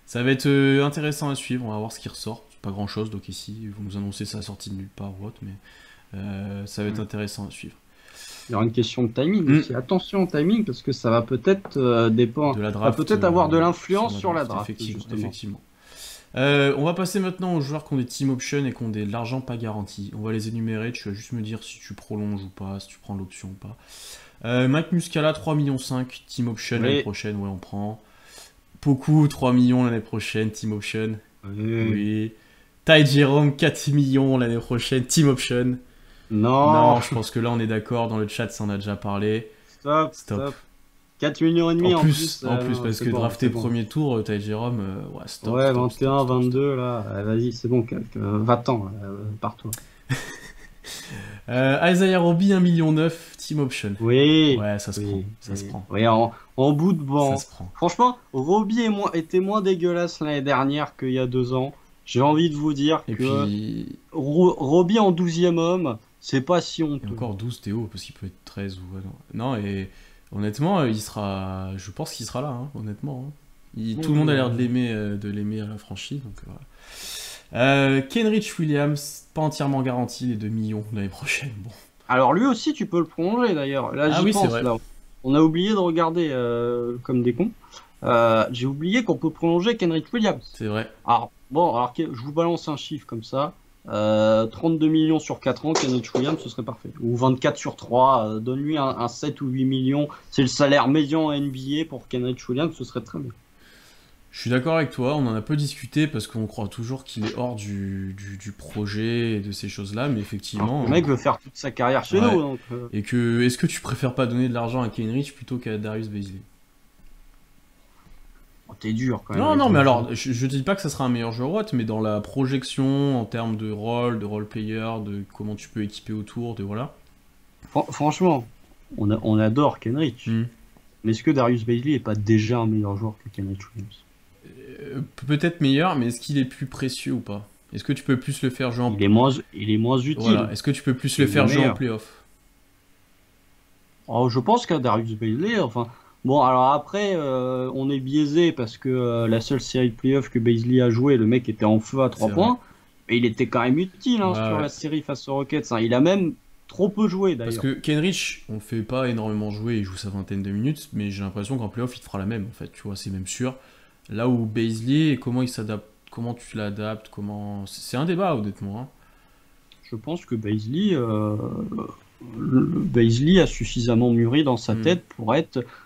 Ça va être intéressant à suivre, on va voir ce qui ressort. Pas grand-chose, donc ici, ils vont nous annoncer sa sortie de nulle part ou autre, mais ça va être intéressant à suivre. Il y aura une question de timing aussi. Attention au timing, parce que ça va peut-être dépendre. De la draft, ça va peut-être avoir de l'influence sur la draft. Effectivement. On va passer maintenant aux joueurs qui ont des team options et qui ont de l'argent pas garanti. On va les énumérer, tu vas juste me dire si tu prolonges ou pas, si tu prends l'option ou pas. Mike Muscala, 3,5 millions, team option l'année prochaine, ouais on prend. Poku, 3 millions l'année prochaine, team option. Oui. Ty Jerome, 4 millions l'année prochaine, team option. Non, je pense que là on est d'accord, dans le chat ça en a déjà parlé. Stop. 4 millions et demi en plus. Parce que drafté premier tour, Ty Jerome, stop. Ouais, 21, 22, là, vas-y, c'est bon, va-t'en, pars-toi. Isaiah Roby, 1,9 million, team option. Oui. Ouais, ça se prend. Oui, en bout de banc. Ça se prend. Franchement, Roby était moins dégueulasse l'année dernière qu'il y a 2 ans. J'ai envie de vous dire que Roby en 12e homme, c'est pas si honteux. Et encore 12, Théo, parce qu'il peut être 13 ou... Non, et... Honnêtement, je pense qu'il sera là, hein, honnêtement. Tout le monde a l'air de l'aimer à la franchise. Donc, voilà. Kenrich Williams, pas entièrement garanti, les 2 millions l'année prochaine. Bon. Alors lui aussi, tu peux le prolonger d'ailleurs. Là, j'y pense. Là. On a oublié de regarder comme des cons. J'ai oublié qu'on peut prolonger Kenrich Williams. C'est vrai. Alors, je vous balance un chiffre comme ça. 32 millions sur 4 ans, Kenrich Williams, ce serait parfait. Ou 24 sur 3, donne-lui un 7 ou 8 millions. C'est le salaire médian NBA pour Kenrich Williams, ce serait très bien. Je suis d'accord avec toi, on en a peu discuté parce qu'on croit toujours qu'il est hors du projet et de ces choses-là, mais Alors, effectivement. le mec veut faire toute sa carrière chez Ouais. nous. Donc, Et que, est-ce que tu préfères pas donner de l'argent à Kenrich plutôt qu'à Darius Bazley? oh, t'es dur quand même. Non, avec non, mais ton jeu. alors, je dis pas que ça sera un meilleur joueur ou autre, mais dans la projection, en termes de role player, de comment tu peux équiper autour, de voilà. Franchement, on adore Kenrich. Hmm. Mais est-ce que Darius Bazley est pas déjà un meilleur joueur que Kenrich Williams? Peut-être meilleur, mais est-ce qu'il est plus précieux ou pas? Est-ce que tu peux plus le faire jouer en... Il est moins utile. Voilà, est-ce que tu peux plus Il le est faire jouer en meilleur. playoff? Oh, je pense qu'à Darius Bazley, enfin. Bon, alors après, on est biaisé parce que la seule série de playoffs que Bazley a joué, le mec était en feu à 3 C'est vrai. points. Et il était quand même utile hein, Ouais, sur ouais. la série face aux Rockets. Hein. Il a même trop peu joué Parce d'ailleurs. que Kenrich, on le fait pas énormément jouer, il joue sa vingtaine de minutes, mais j'ai l'impression qu'en playoff, il te fera la même, en fait, tu vois, c'est même sûr. Là où Bazley, comment il s'adapte, comment tu l'adaptes, comment... C'est un débat, honnêtement. Hein. Je pense que Bazley a suffisamment mûri dans sa Mm. tête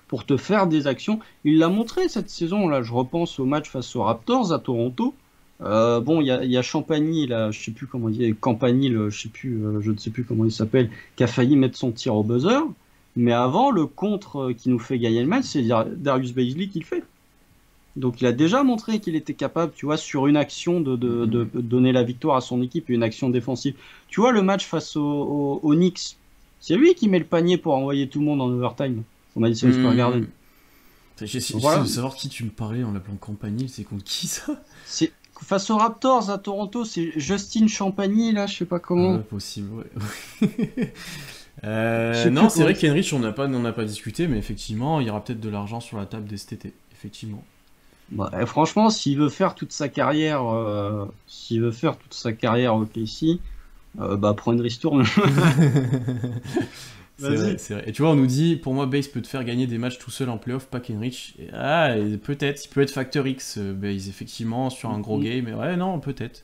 pour te faire des actions. Il l'a montré cette saison. Là, je repense au match face aux Raptors à Toronto. Bon, il y a Champagny, là, je sais plus comment il dit, Campanile, je ne sais plus comment il s'appelle, qui a failli mettre son tir au buzzer. Mais avant, le contre qui nous fait gagner le match, c'est Darius Bazley qui le fait. Donc il a déjà montré qu'il était capable, tu vois, sur une action de donner la victoire à son équipe et une action défensive. Tu vois, le match face aux Knicks, c'est lui qui met le panier pour envoyer tout le monde en overtime au Madison Square Garden. J'essaie Voilà. de savoir qui tu me parlais en l'appelant Campanile, c'est contre qui ça? C'est face aux Raptors à Toronto, c'est Justin Champagny, là, je sais pas comment. Possible, ouais. Je sais Non, plus c'est vrai comment- qu'Henrich, on n'en a pas discuté, mais effectivement, il y aura peut-être de l'argent sur la table dès cet été. Effectivement. Bah, franchement, s'il veut faire toute sa carrière, au KC, bah prends une ristourne. C'est Vas-y. vrai, c'est vrai. Et tu vois, on nous dit, pour moi, Base peut te faire gagner des matchs tout seul en playoff, pas Kenrich. Et peut-être, il peut être facteur X, Base, effectivement, sur un gros game. Mais ouais, non, peut-être.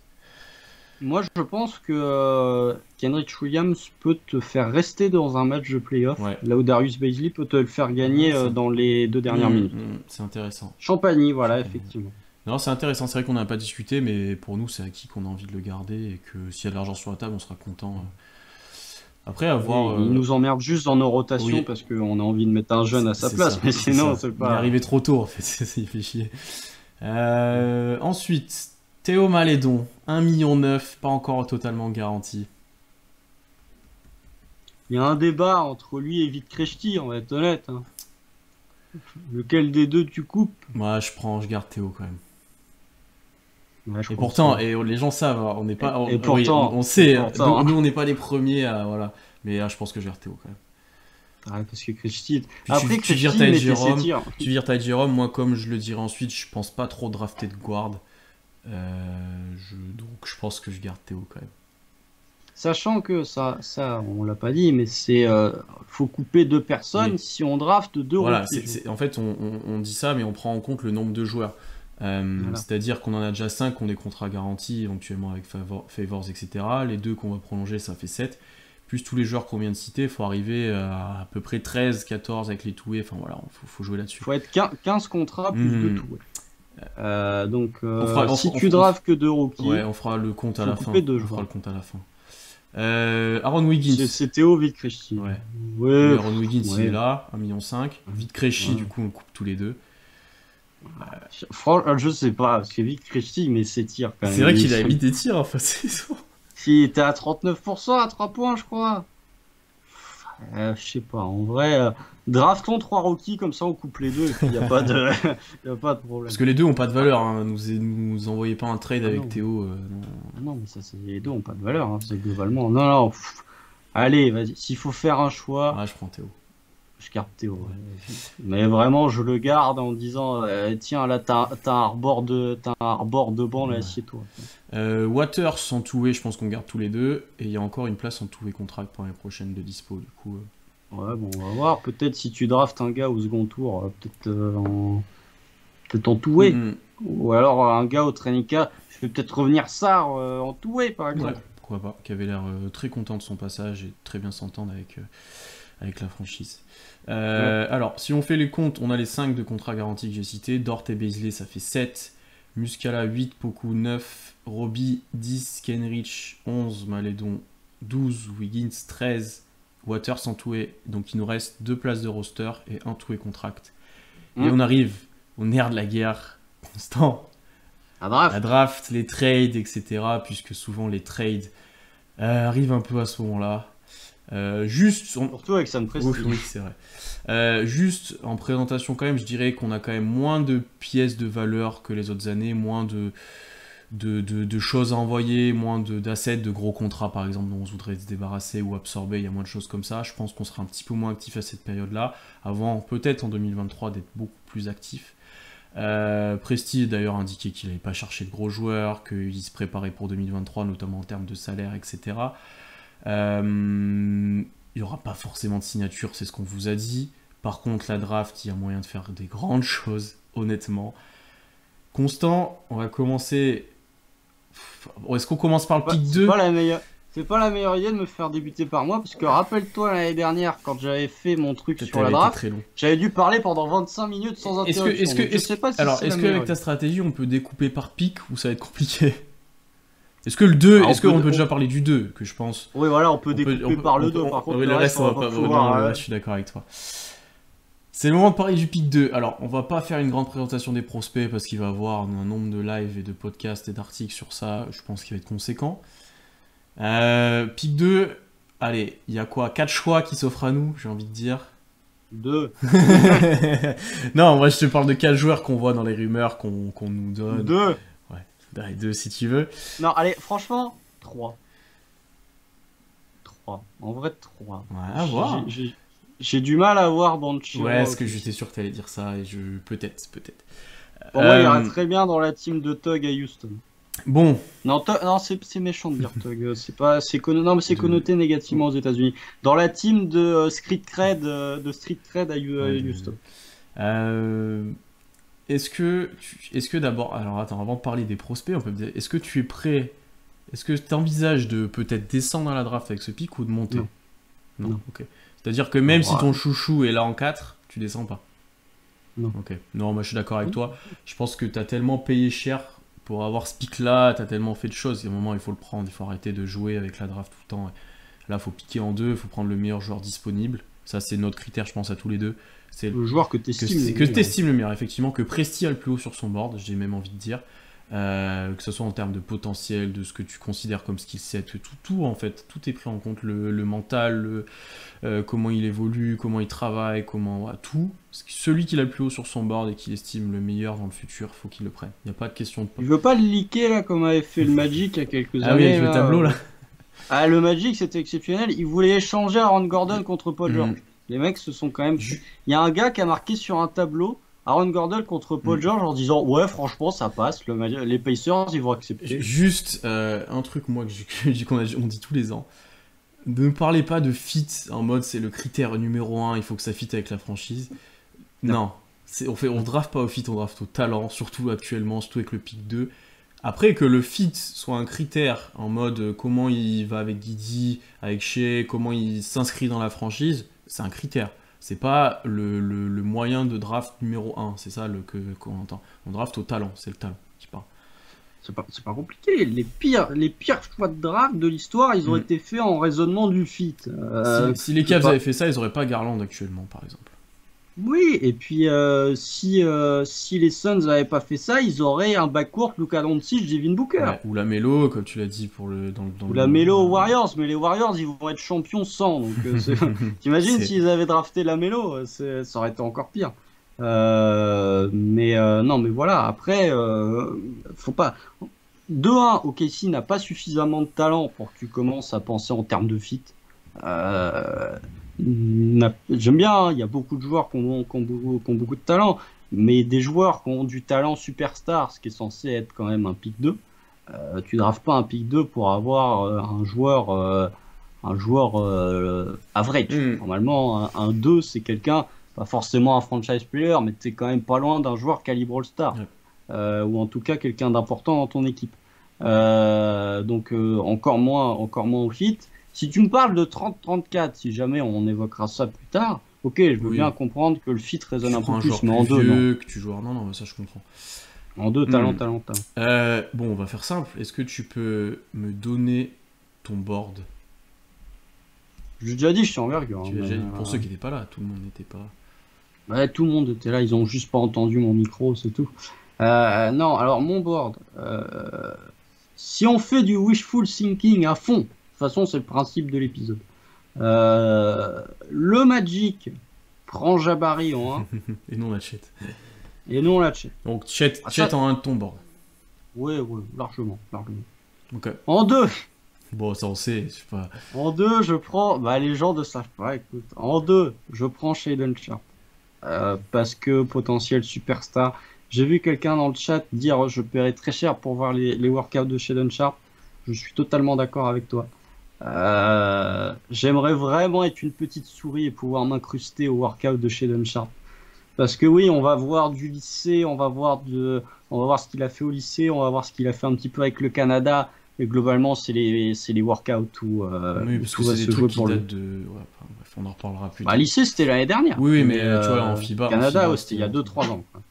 Moi, je pense que Kenrich Williams peut te faire rester dans un match de playoff, Ouais. là où Darius Bazley peut te le faire gagner Ouais, ça- dans les 2 dernières minutes. C'est intéressant. Champagny, voilà, Champagny. effectivement. Non, c'est intéressant. C'est vrai qu'on n'a pas discuté, mais pour nous, c'est acquis qu'on a envie de le garder et que s'il y a de l'argent sur la table, on sera content. Après, avoir. Il nous emmerde juste dans nos rotations oui. parce qu'on a envie de mettre un jeune à sa C'est place, ça, mais c'est sinon, ça. c'est Il est pas. arrivé trop tôt, en fait. Il fait chier. Ensuite, Théo Malédon, 1,9 million, pas encore totalement garanti. Il y a un débat entre lui et Vit Krejci, on va être honnête. Hein. Lequel des deux tu coupes? Moi, je garde Théo quand même. Ouais, je Et crois pourtant, que les gens savent, hein, on n'est pas. Et oui, pourtant, on sait, et pourtant, nous on n'est pas les premiers à. Voilà. Mais là, je pense que je garde Théo quand même. ouais, parce que Krejci. Puis Après, tu vires Krejci Ty mettait ses Jerome, tirs. tu vires Ty Jerome, moi, comme je le dirai ensuite, je pense pas trop drafter de guard. Donc, je pense que je garde Théo quand même. Sachant que ça, on l'a pas dit, mais c'est faut couper 2 personnes Oui. si on draft 2 Voilà, rookies. en fait, on dit ça, mais on prend en compte le nombre de joueurs. Voilà. C'est-à-dire qu'on en a déjà 5 qui ont des contrats garantis, éventuellement avec Favors, etc. Les 2 qu'on va prolonger, ça fait 7. Plus tous les joueurs qu'on vient de citer, il faut arriver à peu près 13, 14 avec les two-way. Enfin voilà, faut jouer là-dessus. Il faut être 15 contrats plus Mhm. 2 tout. Ouais. Donc, si on tu drafts que 2 rookies, Ouais, on fera le compte à faut la fin. couper 2 On fera joueurs. le compte à la fin. Aaron Wiggins. C'est Théo Vit Krejci. Ouais. Ouais, Aaron Wiggins, il ouais. est là, 1,5 million. Vite Krejci, Ouais. du coup, on coupe tous les deux. Franchement, je sais pas, parce que Vit Krejci, il met ses tirs quand même. C'est vrai qu'il a Il- mis des tirs en fin de saison. Il était à 39% à 3 points, je crois. Je sais pas, en vrai, draftons 3 rookies, comme ça on coupe les deux, et puis il n'y a, pas de... y a pas de problème. Parce que les deux ont pas de valeur. Hein. Nous envoyez pas un trade Ah avec non. Théo. Non. Ah non, mais ça, les deux ont pas de valeur, hein, c'est globalement. Non, non, allez, vas-y, s'il faut faire un choix, Ah, je prends Théo. je garde Théo. Ouais. Mais vraiment, je le garde en disant tiens, là, t'as un rebord de banc, là, Ouais. assieds-toi. Waters en two-way, je pense qu'on garde tous les deux. Et il y a encore une place en two-way contract pour l'année prochaine de dispo. Du coup, Ouais, bon, on va voir. Peut-être si tu draftes un gars au second tour, peut-être en two-way. Mhm. Ou alors un gars au training camp, je vais peut-être revenir Sarr en two-way, par exemple. Ouais, pourquoi pas. Qui avait l'air très content de son passage et très bien s'entendre avec la franchise. Ouais. Alors, si on fait les comptes, on a les 5 de contrats garantis que j'ai cités. Dort et Beasley, ça fait 7. Muscala, 8. Poku, 9. Robbie, 10. Kenrich, 11. Maledon, 12. Wiggins, 13. Waters en tout-way. Donc, il nous reste 2 places de roster et un tout-way contract. Et on arrive au nerf de la guerre constant. La draft, les trades, etc. Puisque souvent les trades arrivent un peu à ce moment-là. Surtout avec Sam Presti. Oui, c'est vrai. Juste en présentation quand même, je dirais qu'on a quand même moins de pièces de valeur que les autres années, moins de choses à envoyer, moins d'assets, de gros contrats par exemple dont on voudrait se débarrasser ou absorber, il y a moins de choses comme ça. Je pense qu'on sera un petit peu moins actif à cette période-là, avant peut-être en 2023 d'être beaucoup plus actif. Presti a d'ailleurs indiqué qu'il n'allait pas chercher de gros joueurs, qu'il se préparait pour 2023, notamment en termes de salaire, etc. Il n'y aura pas forcément de signature, c'est ce qu'on vous a dit. Par contre, la draft, il y a moyen de faire des grandes choses, honnêtement. Constant, on va commencer. Est-ce qu'on commence par le pick 2 ? C'est pas la meilleure idée de me faire débuter par moi, parce que rappelle-toi l'année dernière, quand j'avais fait mon truc sur la draft, j'avais dû parler pendant 25 minutes sans interruption. Est-ce qu'avec ta stratégie, on peut découper par pick ou ça va être compliqué ? Est-ce que le 2, qu'on peut déjà parler du 2, que je pense... Oui, voilà, on peut découper par le 2, par contre, le reste, on va pas pouvoir... Je suis d'accord avec toi. C'est le moment de parler du pick 2. Alors, on va pas faire une grande présentation des prospects, parce qu'il va y avoir un nombre de lives et de podcasts et d'articles sur ça, je pense qu'il va être conséquent. Pick 2, allez, il y a quoi ? 4 choix qui s'offrent à nous, j'ai envie de dire. 2. Non, moi je te parle de 4 joueurs qu'on voit dans les rumeurs, qu'on nous donne. 2. Ouais, allez, 2 si tu veux. Non, allez, franchement, 3. En vrai, 3. Ouais, à voir. J'ai du mal à voir Banchero. Ouais, est-ce que j'étais sûr que t'allais dire ça, et peut-être. Pour moi, il irait très bien dans la team de Tug à Houston. Bon. Non, c'est méchant de dire Tug. C'est connoté négativement aux États-Unis. Dans la team de Street Cred à Houston. Est-ce que d'abord, alors attends, avant de parler des prospects, on peut me dire, est-ce que tu es prêt ? Est-ce que tu envisages de peut-être descendre dans la draft avec ce pick ou de monter ? Non. Ok. C'est-à-dire que même si ton chouchou est là en 4, tu descends pas. Non. Ok. Non, moi je suis d'accord avec toi. Je pense que tu as tellement payé cher pour avoir ce pick-là, tu as tellement fait de choses. À un moment, il faut le prendre. Il faut arrêter de jouer avec la draft tout le temps. Là, il faut piquer en 2. Il faut prendre le meilleur joueur disponible. Ça, c'est notre critère, je pense, à tous les deux. C'est le joueur que tu estimes. Que tu estimes le meilleur, effectivement. Que Presti a le plus haut sur son board, j'ai même envie de dire. Que ce soit en termes de potentiel, de ce que tu considères comme skill set, tout en fait, tout est pris en compte, le mental, comment il évolue, comment il travaille, tout. Celui qui a le plus haut sur son board et qui estime le meilleur dans le futur, faut qu'il le prenne. Il n'y a pas de question de... Je veux pas le leaker là comme avait fait le Magic il y a quelques années. Ah oui, avec le tableau là. Ah, le Magic c'était exceptionnel, il voulait échanger Aaron Gordon contre Paul George. Les mecs se sont quand même... Il y a un gars qui a marqué sur un tableau Aaron Gordon contre Paul George en disant ouais franchement ça passe, les Pacers ils vont accepter. Juste un truc moi qu'on dit tous les ans, ne parlez pas de fit en mode c'est le critère numéro 1, il faut que ça fit avec la franchise. Non, on draft pas au fit, on draft au talent, surtout actuellement, surtout avec le pick 2. Après que le fit soit un critère en mode comment il va avec Guidi, avec Shea, comment il s'inscrit dans la franchise, c'est un critère. C'est pas le moyen de draft numéro 1, c'est ça qu'on entend. On draft au talent, c'est le talent qui parle. C'est pas compliqué, les pires choix de draft de l'histoire, ils ont été faits en raisonnement du fit. Si les Cavs avaient fait ça, ils auraient pas Garland actuellement, par exemple. Oui, et puis si les Suns n'avaient pas fait ça, ils auraient un backcourt Luka Doncic, Devin Booker. Ouais, ou la Melo, comme tu l'as dit la Melo aux Warriors, mais les Warriors ils vont être champions sans. Donc t'imagines s'ils avaient drafté la Melo, ça aurait été encore pire. Non, mais voilà. Après, faut pas. 2-1, OKC n'a pas suffisamment de talent pour que tu commences à penser en termes de fit. J'aime bien, hein, il y a beaucoup de joueurs qui ont beaucoup de talent, mais des joueurs qui ont du talent superstar, ce qui est censé être quand même un pick 2, tu draftes pas un pick 2 pour avoir un joueur average. Normalement, un 2, c'est quelqu'un, pas forcément un franchise player, mais t'es quand même pas loin d'un joueur calibre All-Star, ou en tout cas quelqu'un d'important dans ton équipe. Donc encore moins au fit. Si tu me parles de 30-34, si jamais on évoquera ça plus tard, ok, je veux Oui. bien comprendre que le fit résonne Tu un prends peu un plus, joueur mais en plus deux, non. vieux, que tu joues... Non, non, ça je comprends. En deux, talent. Bon, on va faire simple. Est-ce que tu peux me donner ton board? J'ai déjà dit, je suis envergure. Tu l'as déjà dit. Pour ceux qui n'étaient pas là, tout le monde n'était pas... Ouais, tout le monde était là, ils ont juste pas entendu mon micro, c'est tout. Non, alors mon board. Si on fait du wishful thinking à fond, de toute façon, c'est le principe de l'épisode. Le Magic prend Jabari en 1 Et non la chat. et non la Chet. Donc chat ça- en un de ton board. Ouais, largement. Ok. En 2, Bon, ça on sait, je sais pas. En 2, je prends. Bah, les gens ne savent pas, écoute. En 2, je prends Shaden Sharp. Parce que potentiel superstar. J'ai vu quelqu'un dans le chat dire je paierais très cher pour voir les workouts de Shaden Sharp. Je suis totalement d'accord avec toi. J'aimerais vraiment être une petite souris et pouvoir m'incruster au workout de Shaden Sharp. Parce que oui, on va voir du lycée, on va voir ce qu'il a fait au lycée, on va voir ce qu'il a fait un petit peu avec le Canada. Et globalement, c'est les workouts où, Oui, où parce tout que va c'est se des jouer trucs qui pour datent de... Ouais, enfin, bref, on en reparlera plus Bah, tard. lycée, c'était l'année dernière. Oui, mais tu vois, en FIBA... Canada, en ouais, c'était il y a 2-3 ans. Quoi.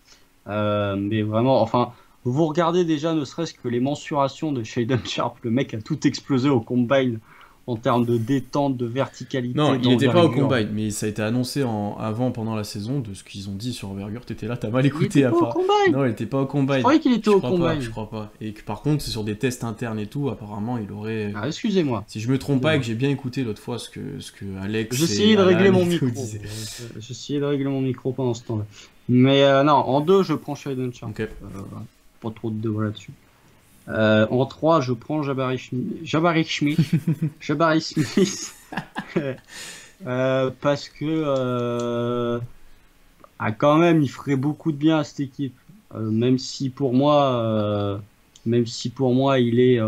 Mais vraiment, enfin, vous regardez déjà ne serait-ce que les mensurations de Shaden Sharp, le mec a tout explosé au combine en termes de détente, de verticalité. Non, il n'était pas au d'envergure. combine, mais ça a été annoncé avant, pendant la saison, de ce qu'ils ont dit sur Envergure. T'étais là, t'as mal Il écouté était à pas au part. combine. Non, il était pas au combine. Je croyais qu'il était au crois pas, combine. je crois pas. Et que par contre, c'est sur des tests internes et tout, apparemment, il aurait... Ah, excusez-moi. Si je me trompe pas et que j'ai bien écouté l'autre fois ce que Alex J'essayais et de régler Alan mon et tout micro. disaient. J'essayais de régler mon micro pendant ce temps-là. Mais non, en 2, je prends Shaden Sharp. Ok. Pas trop de débat là-dessus. En 3, je prends Jabari Smith. Parce que quand même, il ferait beaucoup de bien à cette équipe. Même si pour moi, il est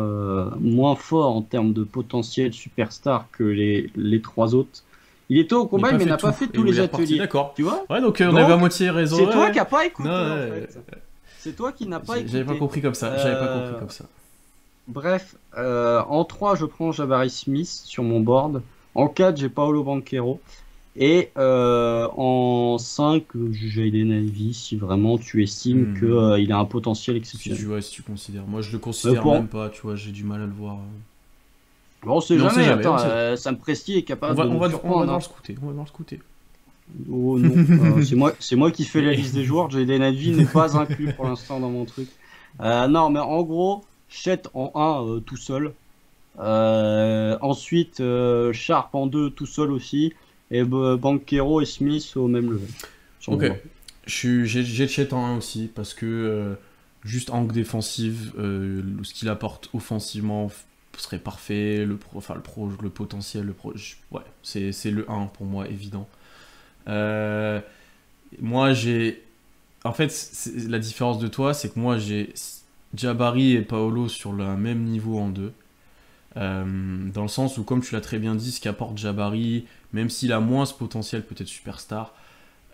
moins fort en termes de potentiel superstar que les trois autres. Il était au combat, mais n'a pas fait tous les ateliers. D'accord. Tu vois? Ouais, donc on Donc, avait à moitié raison. C'est ouais, toi ouais. qui n'as pas écouté, Non, en ouais, fait. C'est toi qui n'as pas écouté. J'avais pas compris comme ça. J'avais pas compris comme ça. Bref, en 3, je prends Jabari Smith sur mon board. En 4, j'ai Paolo Banchero. Et en 5, Jaden Ivey, si vraiment tu estimes qu'il a un potentiel Si exceptionnel. tu considères. Moi, je le considère même pas, tu vois, j'ai du mal à le voir. Bon, on sait Mais on jamais, sait jamais, attends, on sait Sam Presti est capable On de va nous surprendre. devoir Hein. le scouter. On va devoir le scouter. Oh non, c'est moi qui fais la liste des joueurs. Jaden Ivey n'est pas inclus pour l'instant dans mon truc. Non, mais en gros, Chet en 1 tout seul. Ensuite, Sharp en 2 tout seul aussi. Et Banchero et Smith au même level. Sur Ok. le board. J'ai Chet en 1 aussi parce que juste angle défensive, ce qu'il apporte offensivement serait parfait. Le potentiel, ouais, c'est le 1 pour moi, évident. Moi, en fait, la différence de toi, c'est que moi, j'ai Jabari et Paolo sur le même niveau en 2. Dans le sens où, comme tu l'as très bien dit, ce qu'apporte Jabari, même s'il a moins ce potentiel peut-être superstar,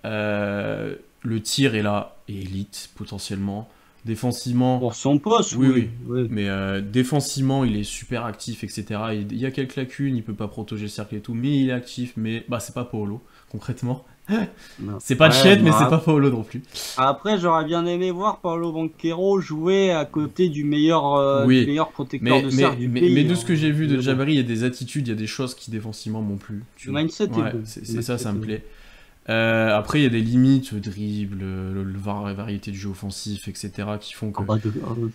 le tir est là, et élite potentiellement. Défensivement, Pour son poste, oui. oui. Mais défensivement, il est super actif, etc. Il y a quelques lacunes, il peut pas protéger le cercle et tout, mais il est actif. Mais bah, c'est pas Paolo, concrètement. Non. C'est pas Chet, mais bah, c'est pas Paolo non plus. Après, j'aurais bien aimé voir Paolo Banchero jouer à côté du meilleur protecteur de cercle du pays. Mais de ce que j'ai vu de Mais Jabari, il y a des attitudes, il y a des choses qui défensivement m'ont plu. Le mindset est bon. C'est ça, ça me plaît. Après, il y a des limites, dribble, la variété du jeu offensif, etc. qui font que...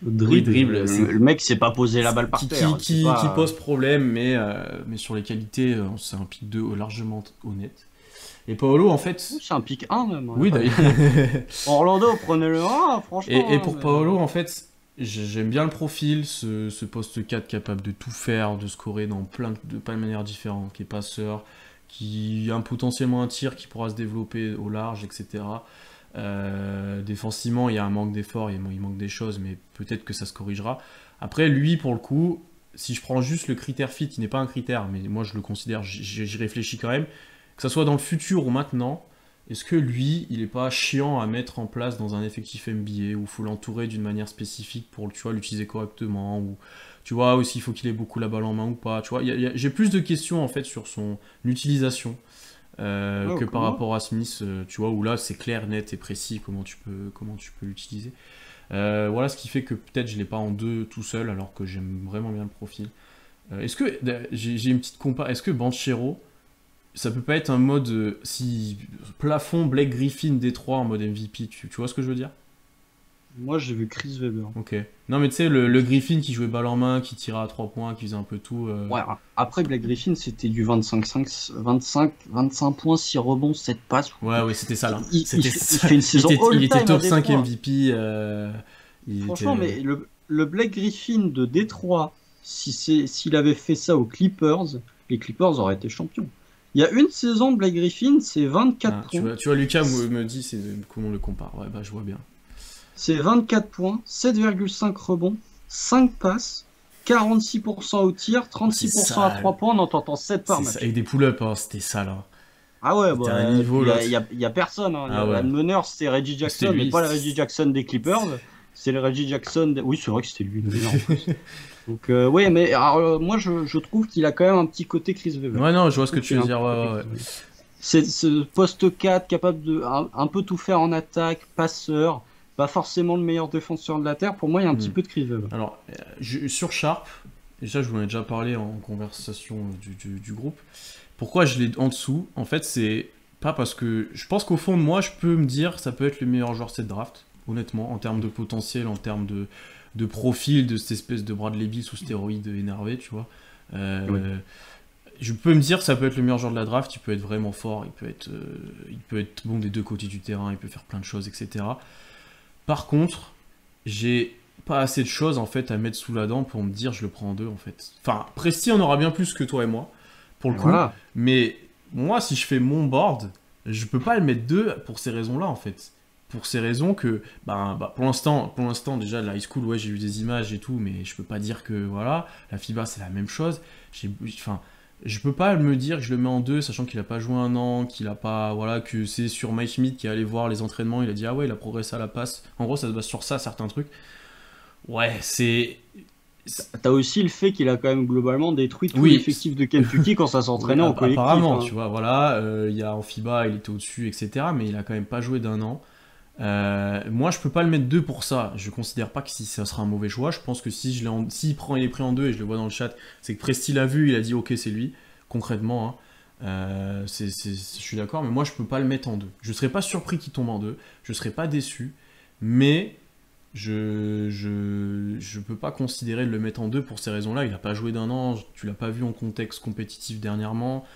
Dribble, c'est- le mec s'est pas posé la balle par terre. qui pose problème, mais sur les qualités, c'est un pick 2 largement honnête. Et Paolo, en fait... C'est un pick 1 même. Oui, d'ailleurs. Orlando, prenez le 1, franchement. Et pour Paolo, en fait, j'aime bien le profil, ce poste 4 capable de tout faire, de scorer dans plein de manières différentes, qui est passeur, qui a potentiellement un tir qui pourra se développer au large, etc. Défensivement, il y a un manque d'effort, il manque des choses, mais peut-être que ça se corrigera. Après, lui, pour le coup, si je prends juste le critère fit, qui n'est pas un critère, mais moi je le considère, j'y réfléchis quand même, que ça soit dans le futur ou maintenant, est-ce que lui, il est pas chiant à mettre en place dans un effectif NBA où il faut l'entourer d'une manière spécifique pour, tu vois, l'utiliser correctement, ou Tu vois, aussi, il faut qu'il ait beaucoup la balle en main ou pas. Tu vois, j'ai plus de questions en fait sur son utilisation que par rapport à Smith. Tu vois, où là, c'est clair, net et précis comment tu peux l'utiliser. Voilà ce qui fait que peut-être je l'ai pas en 2 tout seul, alors que j'aime vraiment bien le profil. Est-ce que j'ai une petite compa. Est-ce que Banchero, ça peut pas être un mode si plafond Blake Griffin Détroit en mode MVP, tu vois ce que je veux dire? Moi, j'ai vu Chris Webber. Ok. Non, mais tu sais, le Griffin qui jouait balle en main, qui tirait à 3 points, qui faisait un peu tout. Ouais, après Blake Griffin, c'était du 25 points, 6 rebonds, 7 passes. Ouais, c'était ça là. Il fait une saison il était top à 5 Détroit. MVP. Franchement, mais le Blake Griffin de Détroit, s'il avait fait ça aux Clippers, les Clippers auraient été champions. Il y a une saison de Blake Griffin, c'est 24 points. Tu vois, Lucas me dit comment on le compare. Ouais, bah je vois bien. C'est 24 points, 7,5 rebonds, 5 passes, 46% au tir, 36% à 3 points en tentant 7 par match. Et des pull-ups, hein, c'était ça là. Ah ouais, bah, un niveau, il y a personne. Hein. Le meneur, c'est Reggie Jackson, mais pas le Reggie Jackson des Clippers. C'est le Reggie Jackson. Oui, c'est vrai que c'était lui le meneur en plus. Donc, ouais, mais alors, moi, je trouve qu'il a quand même un petit côté Chris Webber. Ouais, non, je vois ce que tu veux dire. Ouais. C'est ce poste 4, capable de un peu tout faire en attaque, passeur. Pas forcément le meilleur défenseur de la Terre. Pour moi, il y a un petit peu de Chris Webber. Alors, sur Sharp, et ça, je vous en ai déjà parlé en conversation du groupe. Pourquoi je l'ai en dessous? En fait, c'est pas parce que... Je pense qu'au fond de moi, je peux me dire ça peut être le meilleur joueur de cette draft, honnêtement, en termes de potentiel, en termes de profil, de cette espèce de Bradley Beal sous stéroïdes énervé, tu vois. Oui. Je peux me dire ça peut être le meilleur joueur de la draft, il peut être vraiment fort, il peut être bon des deux côtés du terrain, il peut faire plein de choses, etc. Par contre, j'ai pas assez de choses en fait à mettre sous la dent pour me dire je le prends en 2 en fait. Enfin, Presti en aura bien plus que toi et moi, pour le coup. Voilà. Mais moi, si je fais mon board, je peux pas le mettre 2 pour ces raisons-là en fait. Pour ces raisons que, pour l'instant, déjà, la high school, ouais, j'ai eu des images et tout, mais je peux pas dire que, voilà, la FIBA, c'est la même chose. Je peux pas me dire que je le mets en 2, sachant qu'il a pas joué un an, qu'il a pas, voilà, que c'est sur Mike Schmidt qui est allé voir les entraînements, il a dit, ah ouais, il a progressé à la passe. En gros, ça se base sur ça, certains trucs. Ouais, c'est... T'as aussi le fait qu'il a quand même globalement détruit tout l'effectif de Kentucky quand ça s'entraînait en collectif. Apparemment, tu vois, voilà, il y a en FIBA, il était au-dessus, etc., mais il a quand même pas joué d'un an. Moi, je peux pas le mettre 2 pour ça. Je considère pas que ça sera un mauvais choix. Je pense que si il est pris en 2 et je le vois dans le chat, c'est que Presti l'a vu, il a dit ok, c'est lui. Concrètement, hein. Je suis d'accord, mais moi, je peux pas le mettre en 2. Je serais pas surpris qu'il tombe en 2. Je serais pas déçu, mais je peux pas considérer de le mettre en 2 pour ces raisons-là. Il a pas joué d'un an. Tu l'as pas vu en contexte compétitif dernièrement.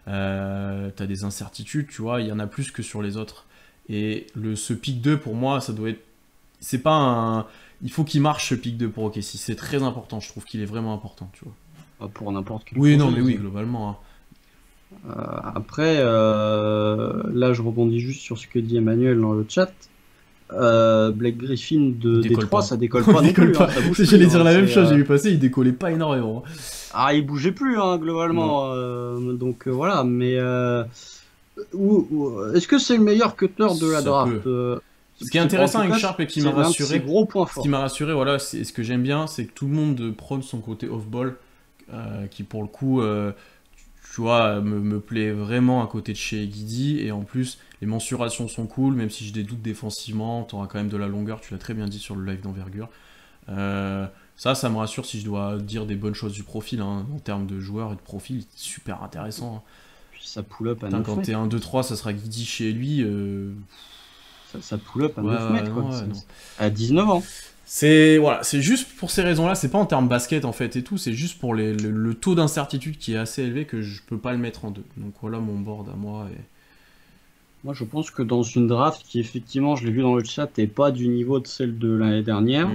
T'as des incertitudes, tu vois. Il y en a plus que sur les autres. Et ce pick 2, pour moi, ça doit être... C'est pas un... Il faut qu'il marche, ce pick 2 pour OKC. C'est très important, je trouve qu'il est vraiment important, tu vois. Pour n'importe quel Oui, non, mais oui, globalement. Hein. Après, là, je rebondis juste sur ce que dit Emmanuel dans le chat. Blake Griffin de Détroit, ça décolle pas non plus. Hein, j'allais dire la même chose, j'ai vu passer, il décollait pas énormément. Ah, il bougeait plus, hein, globalement. Donc, voilà, mais... Est-ce que c'est le meilleur cutter de la draft? Ce qui est intéressant avec Sharp et qui m'a rassuré, gros point fort. Ce qui m'a rassuré, voilà, c'est ce que j'aime bien, c'est que tout le monde prône son côté off-ball, qui pour le coup, tu vois, me plaît vraiment à côté de chez Guidi, et en plus, les mensurations sont cool, même si j'ai des doutes défensivement, tu auras quand même de la longueur, tu l'as très bien dit sur le live d'envergure. Ça me rassure si je dois dire des bonnes choses du profil, hein, en termes de joueur et de profil, super intéressant. Hein. Ça pull-up à 9 mètres. Quand t'es 1-2-3, ça sera Guidi chez lui. Ça pull-up à 9 mètres, quoi. À 19 ans. C'est juste pour ces raisons-là, c'est pas en termes basket en fait et tout, c'est juste pour le taux d'incertitude qui est assez élevé que je peux pas le mettre en 2. Donc voilà mon board à moi. Moi je pense que dans une draft qui effectivement, je l'ai vu dans le chat, n'est pas du niveau de celle de l'année dernière,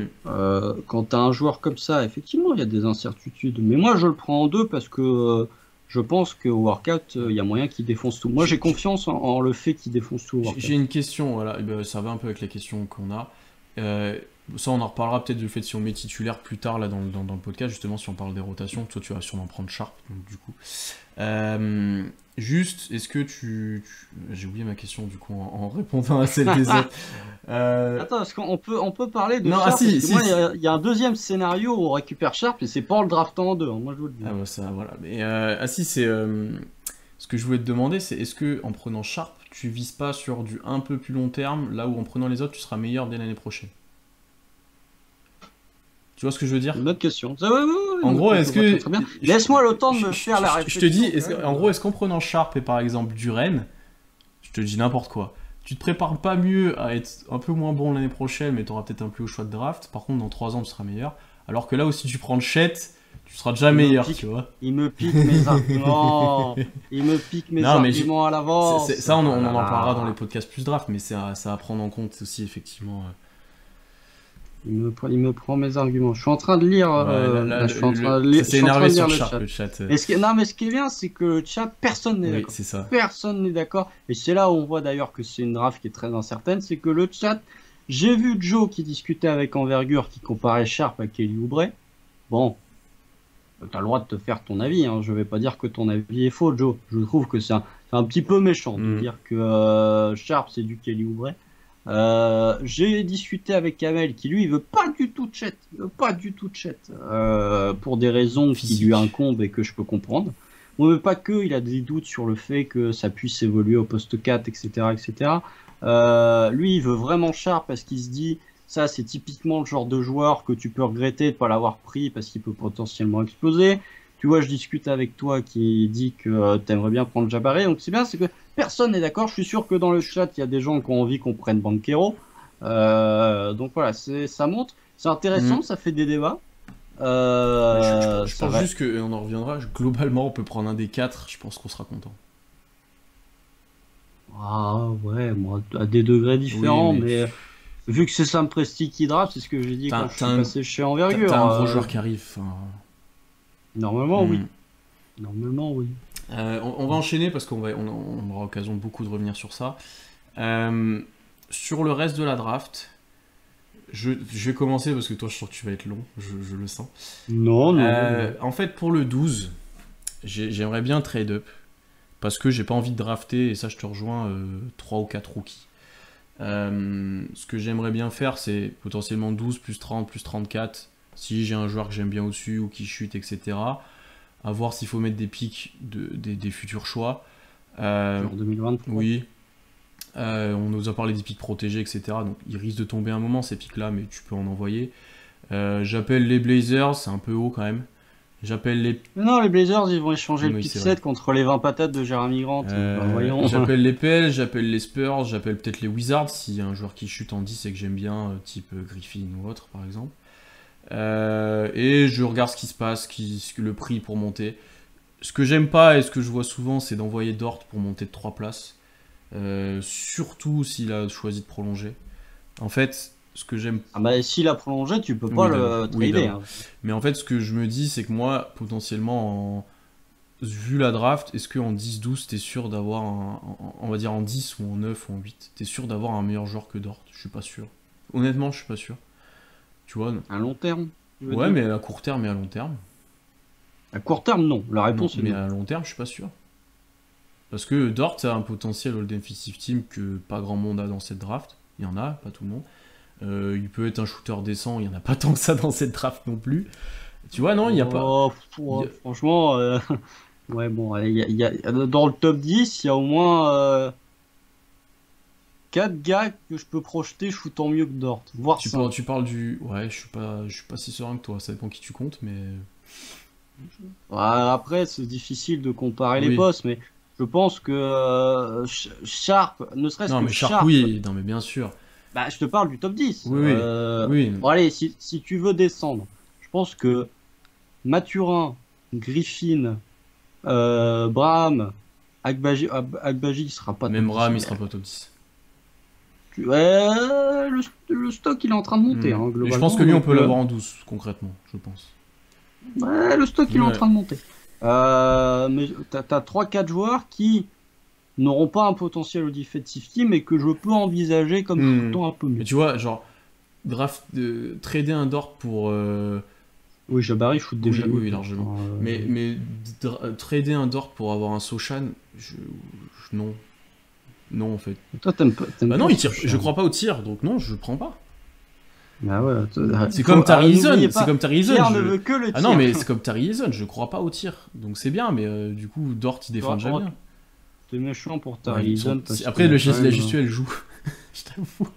quand t'as un joueur comme ça, effectivement il y a des incertitudes. Mais moi je le prends en 2 parce que... je pense qu'au workout, il y a moyen qu'il défonce tout. Moi, j'ai confiance en le fait qu'il défonce tout au workout. J'ai une question, voilà. Ça va un peu avec les questions qu'on a. Ça, on en reparlera peut-être du fait si on met titulaire plus tard là dans le podcast, justement, si on parle des rotations. Toi, tu vas sûrement prendre Sharp, donc, du coup. Juste, est-ce que j'ai oublié ma question, du coup, en répondant à celle des autres. Attends, est-ce qu'on peut parler de Non, Sharp? si, Parce que si, moi, si. il y a un deuxième scénario où on récupère Sharp et c'est pas en le draftant en deux, hein, moi je vous le dis. Ah bah ça, voilà. Mais, si, c'est... ce que je voulais te demander, c'est est-ce que en prenant Sharp, tu vises pas sur du un peu plus long terme, là où en prenant les autres, tu seras meilleur dès l'année prochaine? Tu vois ce que je veux dire? Une autre question. Ouais, ouais, ouais, En non, gros, je est-ce vois que... très bien. Laisse-moi le temps de me faire la Je réflexion. te dis, quand même. en gros, est-ce qu'en prenant Sharp et par exemple Duren, je te dis n'importe quoi, tu te prépares pas mieux à être un peu moins bon l'année prochaine, mais tu auras peut-être un plus haut choix de draft, par contre dans 3 ans tu seras meilleur, alors que là aussi tu prends le Chet, tu seras déjà meilleur, tu vois. Il me pique mes arguments. Il me pique mes Non, mais arguments à l'avance. ça, on en Voilà. parlera dans les podcasts plus draft, mais c'est ça à prendre en compte aussi, effectivement. Il me prend mes arguments. Je suis en train de lire. Ouais, Là, je suis en train de lire. ça s'est Je suis en train énervé de lire sur le Sharp, chat. le chat. Non, mais ce qui est bien, c'est que le chat, personne n'est Oui, d'accord. c'est ça. Personne n'est d'accord. Et c'est là où on voit d'ailleurs que c'est une draft qui est très incertaine. C'est que le chat, j'ai vu Joe qui discutait avec Envergure, qui comparait Sharp à Kelly Oubre. Bon, t'as le droit de te faire ton avis. Hein. Je vais pas dire que ton avis est faux, Joe. Je trouve que c'est un petit peu méchant de dire que Sharp c'est du Kelly Oubre. J'ai discuté avec Kamel qui lui il veut pas du tout de Chet, il veut pas du tout de Chet pour des raisons qui lui incombent et que je peux comprendre. On veut pas que, il a des doutes sur le fait que ça puisse évoluer au poste 4, etc., etc. Lui il veut vraiment Sharp parce qu'il se dit ça c'est typiquement le genre de joueur que tu peux regretter de pas l'avoir pris parce qu'il peut potentiellement exploser. Tu vois, je discute avec toi qui dit que t'aimerais bien prendre Jabari, donc c'est bien, c'est que personne n'est d'accord. Je suis sûr que dans le chat, il y a des gens qui ont envie qu'on prenne Banchero. Donc voilà, ça monte. C'est intéressant, ça fait des débats. Je pense juste qu'on en reviendra. Globalement, on peut prendre un des 4. Je pense qu'on sera content. Ah ouais, moi, à des degrés différents, Oui, mais vu que c'est Sam Presti qui draft, c'est ce que j'ai dit quand je suis passé chez Envergure. T'as un gros joueur qui arrive. Normalement, oui. Normalement, oui. On va enchaîner parce qu'on aura l'occasion beaucoup de revenir sur ça. Sur le reste de la draft, je vais commencer parce que toi, je sens que tu vas être long, je le sens. Non. En fait, pour le 12, j'aimerais bien trade up parce que j'ai pas envie de drafter, et ça, je te rejoins, 3 ou 4 rookies. Ce que j'aimerais bien faire, c'est potentiellement 12 plus 30 plus 34. Si j'ai un joueur que j'aime bien au-dessus ou qui chute, etc. À voir s'il faut mettre des pics des futurs choix. Genre 2023. Oui. On nous a parlé des pics protégés, etc. Donc ils risquent de tomber un moment, ces pics-là, mais tu peux en envoyer. J'appelle les Blazers, c'est un peu haut quand même. J'appelle les... Non, les Blazers, ils vont échanger le Oui, pick c'est 7 contre les 20 patates de Jeremy Grant. Voyons. J'appelle les PL, j'appelle les Spurs, j'appelle peut-être les Wizards, s'il y a un joueur qui chute en 10 et que j'aime bien, type Griffin ou autre, par exemple. Et je regarde ce qui se passe, le prix pour monter. Ce que j'aime pas et ce que je vois souvent, c'est d'envoyer Dort pour monter de 3 places. Surtout s'il a choisi de prolonger. En fait, ce que j'aime... Ah bah s'il a prolongé, tu peux pas le trader. Hein. Mais en fait, ce que je me dis, c'est que moi, potentiellement, vu la draft, est-ce qu'en 10-12, t'es sûr d'avoir on va dire en 10 ou en 9 ou en 8, t'es sûr d'avoir un meilleur joueur que Dort? Je suis pas sûr. Honnêtement, je suis pas sûr. Tu vois? À long terme? Ouais, mais à court terme et à long terme. À court terme, non. La réponse est non. non. Mais à long terme, je suis pas sûr. Parce que Dort a un potentiel All-Defensive Team que pas grand monde a dans cette draft. Il y en a, pas tout le monde. Il peut être un shooter décent, il n'y en a pas tant que ça dans cette draft non plus. Tu vois, non, il n'y a pas... Franchement, ouais, bon, dans le top 10, il y a au moins 4 gars que je peux projeter shootant mieux que Dort. Voire tu parles du... Ouais, je suis pas si serein que toi, ça dépend qui tu comptes, mais... Après, c'est difficile de comparer les postes, mais je pense que Sharp, ne serait-ce que non, mais Sharp, oui, non, mais bien sûr. Bah, je te parle du top 10. Oui. Bon, allez, si tu veux descendre, je pense que Mathurin, Griffin, Braham, Agbaji il sera pas même Braham, il sera pas top 10. Le stock, il est en train de monter. Hein, globalement. Et je pense que lui, on peut l'avoir en 12, concrètement, je pense. Ouais, le stock, il est en train de monter. Mais t'as 3-4 joueurs qui n'auront pas un potentiel au defensive team, mais que je peux envisager comme shootant un peu mieux. Mais tu vois, genre, trader un Dort pour... Oui, Jabari shoot déjà. Oui, largement. Mais trader un Dort pour avoir un Sochan, non. Non, en fait. Toi, t'aimes pas. Bah non, je crois pas au tir, donc non, je prends pas. Ah ouais, c'est comme Tarizon, c'est comme Tarizon. Pierre ne veut que le tir. Ah non, mais c'est comme Tarizon, je crois pas au tir. Donc c'est bien, mais du coup, Dort il défend déjà bien. T'es méchant pour Tarizon. Après, la gestuelle joue. Je t'avoue.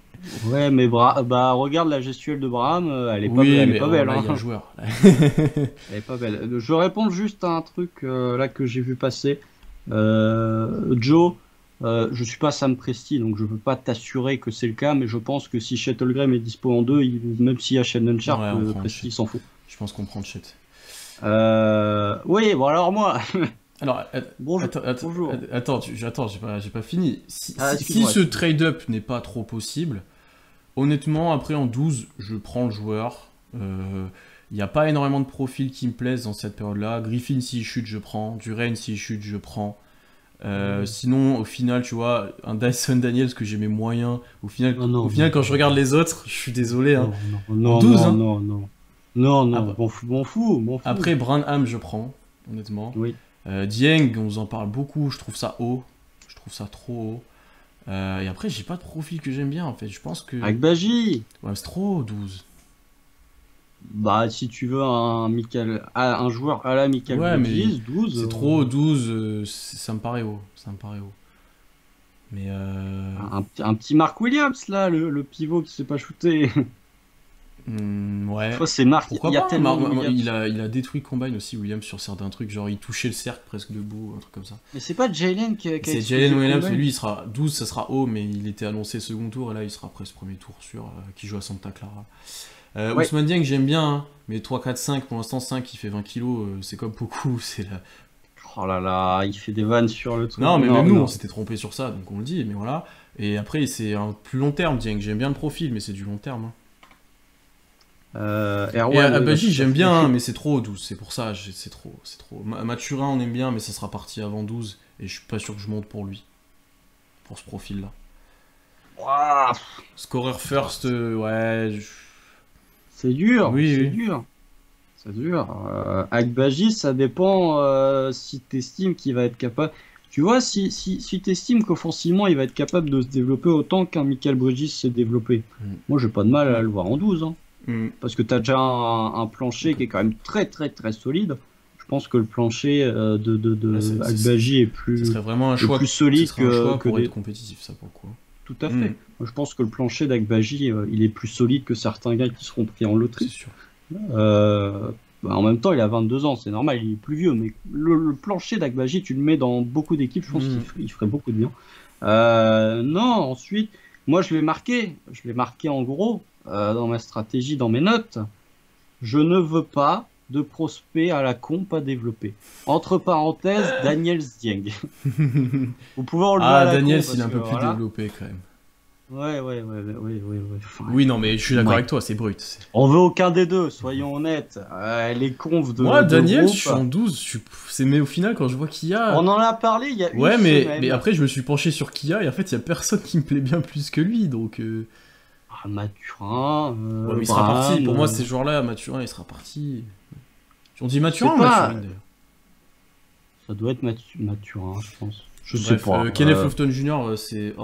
Ouais, mais bah regarde la gestuelle de Braham, elle est pas belle. Là, il y a un joueur. Elle est pas belle. Je réponds juste à un truc là que j'ai vu passer. Joe. Je suis pas Sam Presti, donc je peux pas t'assurer que c'est le cas, mais je pense que si Shuttlegram est dispo en 2, même s'il y a Sheldon Sharp, Presti s'en fout. Je pense qu'on prend le chat. Oui, bon alors moi. Alors, bonjour. Attends, j'ai pas fini. Si ce trade-up n'est pas trop possible, honnêtement, après en 12, je prends le joueur. Il n'y a pas énormément de profils qui me plaisent dans cette période-là. Griffin, s'il chute, je prends. Durain, s'il chute, je prends. Sinon, au final, tu vois, un Dyson Daniels que j'aimais moyen. Au final, quand je regarde les autres, je suis désolé. Non, 12, non, m'en fous. Après, Branham, je prends, honnêtement. Oui. Dieng, on vous en parle beaucoup. Je trouve ça haut. Je trouve ça trop haut. Et après, j'ai pas de profil que j'aime bien en fait. Je pense que. Agbaji. Ouais, c'est trop haut, 12. Bah, si tu veux un joueur à la Michael Bridges, 12. C'est trop haut, 12, ça me paraît haut. Mais un petit Mark Williams, là, le pivot qui s'est pas shooté. Ouais. Je crois c'est Mark. Pourquoi pas il a détruit Combine aussi, Williams, sur certains trucs. Genre, il touchait le cercle presque debout, un truc comme ça. Mais c'est pas Jalen qui a C'est Jalen Williams, mais lui, il sera 12, ça sera haut, mais il était annoncé second tour, et là, il sera presque premier tour sûr, qui joue à Santa Clara. Ousmane Dieng, j'aime bien, hein, mais 3, 4, 5, pour l'instant 5, il fait 20 kilos, c'est comme beaucoup, c'est là. Oh là là, il fait des vannes sur le truc. Non, mais même nous, on s'était trompé sur ça, donc on le dit, mais voilà. Et après, c'est un plus long terme, Dieng, j'aime bien le profil, mais c'est du long terme. Et Abaji, j'aime bien, hein, mais c'est trop 12, c'est pour ça, c'est trop. Mathurin, on aime bien, mais ça sera parti avant 12, et je suis pas sûr que je monte pour lui, pour ce profil-là. Wow. Scorer first, ouais... C'est dur, oui. C'est dur. Agbaji, ça dépend si t'estimes qu'il va être capable... Tu vois, si t'estimes qu'offensivement, il va être capable de se développer autant qu'un Michael Bridges s'est développé, moi, j'ai pas de mal à le voir en 12, hein. Parce que tu as déjà un plancher qui est quand même très très très solide. Je pense que le plancher de Agbaji est plus, ce serait vraiment un choix, plus solide que pour être compétitif, ça pour le coup. Tout à fait. Moi, je pense que le plancher d'Agbaji il est plus solide que certains gars qui seront pris en loterie. C'est sûr. En même temps, il a 22 ans, c'est normal, il est plus vieux, mais le plancher d'Agbaji, tu le mets dans beaucoup d'équipes, je pense qu'il ferait beaucoup de bien. Non, ensuite, moi je l'ai marqué en gros. Dans ma stratégie, dans mes notes, je ne veux pas de prospect à la con pas développé. Entre parenthèses, Daniels Dieng. Vous pouvez enlever à la Daniels, con, il est un peu plus développé quand même. Ouais. Enfin, oui, non, mais je suis d'accord avec toi, c'est brut. On veut aucun des deux, soyons honnêtes. Les confs de. Moi, Daniels, je suis en 12. Mais au final, quand je vois Kia. On en a parlé il y a une semaine. Ouais, mais après, je me suis penché sur Kia et en fait, il n'y a personne qui me plaît bien plus que lui, donc. Mathurin. Ouais, mais il sera parti. Pour moi, ces joueurs-là, Mathurin, il sera parti. On dit Mathurin ou Mathurin d'ailleurs ? Ça doit être Mathurin, je pense. Je sais pas. Kenneth Lofton Jr., c'est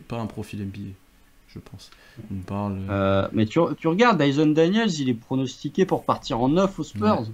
pas un profil NBA, je pense. On parle. Mais tu regardes, Dyson Daniels, il est pronostiqué pour partir en 9 aux Spurs. Ouais.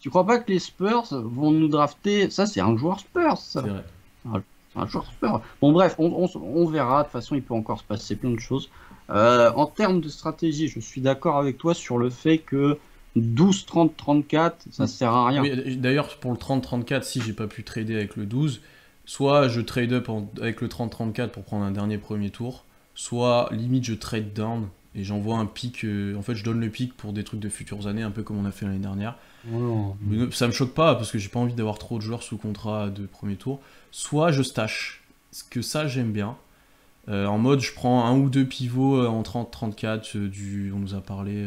Tu crois pas que les Spurs vont nous drafter ? Ça, c'est un joueur Spurs, ça. C'est vrai. Un joueur Spurs. Bon, bref, on verra. De toute façon, il peut encore se passer plein de choses. En termes de stratégie, je suis d'accord avec toi sur le fait que 12, 30, 34, ça sert à rien. Oui, d'ailleurs, pour le 30-34, si j'ai pas pu trader avec le 12, soit je trade up avec le 30-34 pour prendre un dernier premier tour, soit limite je trade down et j'envoie un pick. En fait, je donne le pick pour des trucs de futures années, un peu comme on a fait l'année dernière. Oh. Ça me choque pas parce que j'ai pas envie d'avoir trop de joueurs sous contrat de premier tour. Soit je stash, ce que ça j'aime bien. En mode, je prends un ou deux pivots en 30-34, on nous a parlé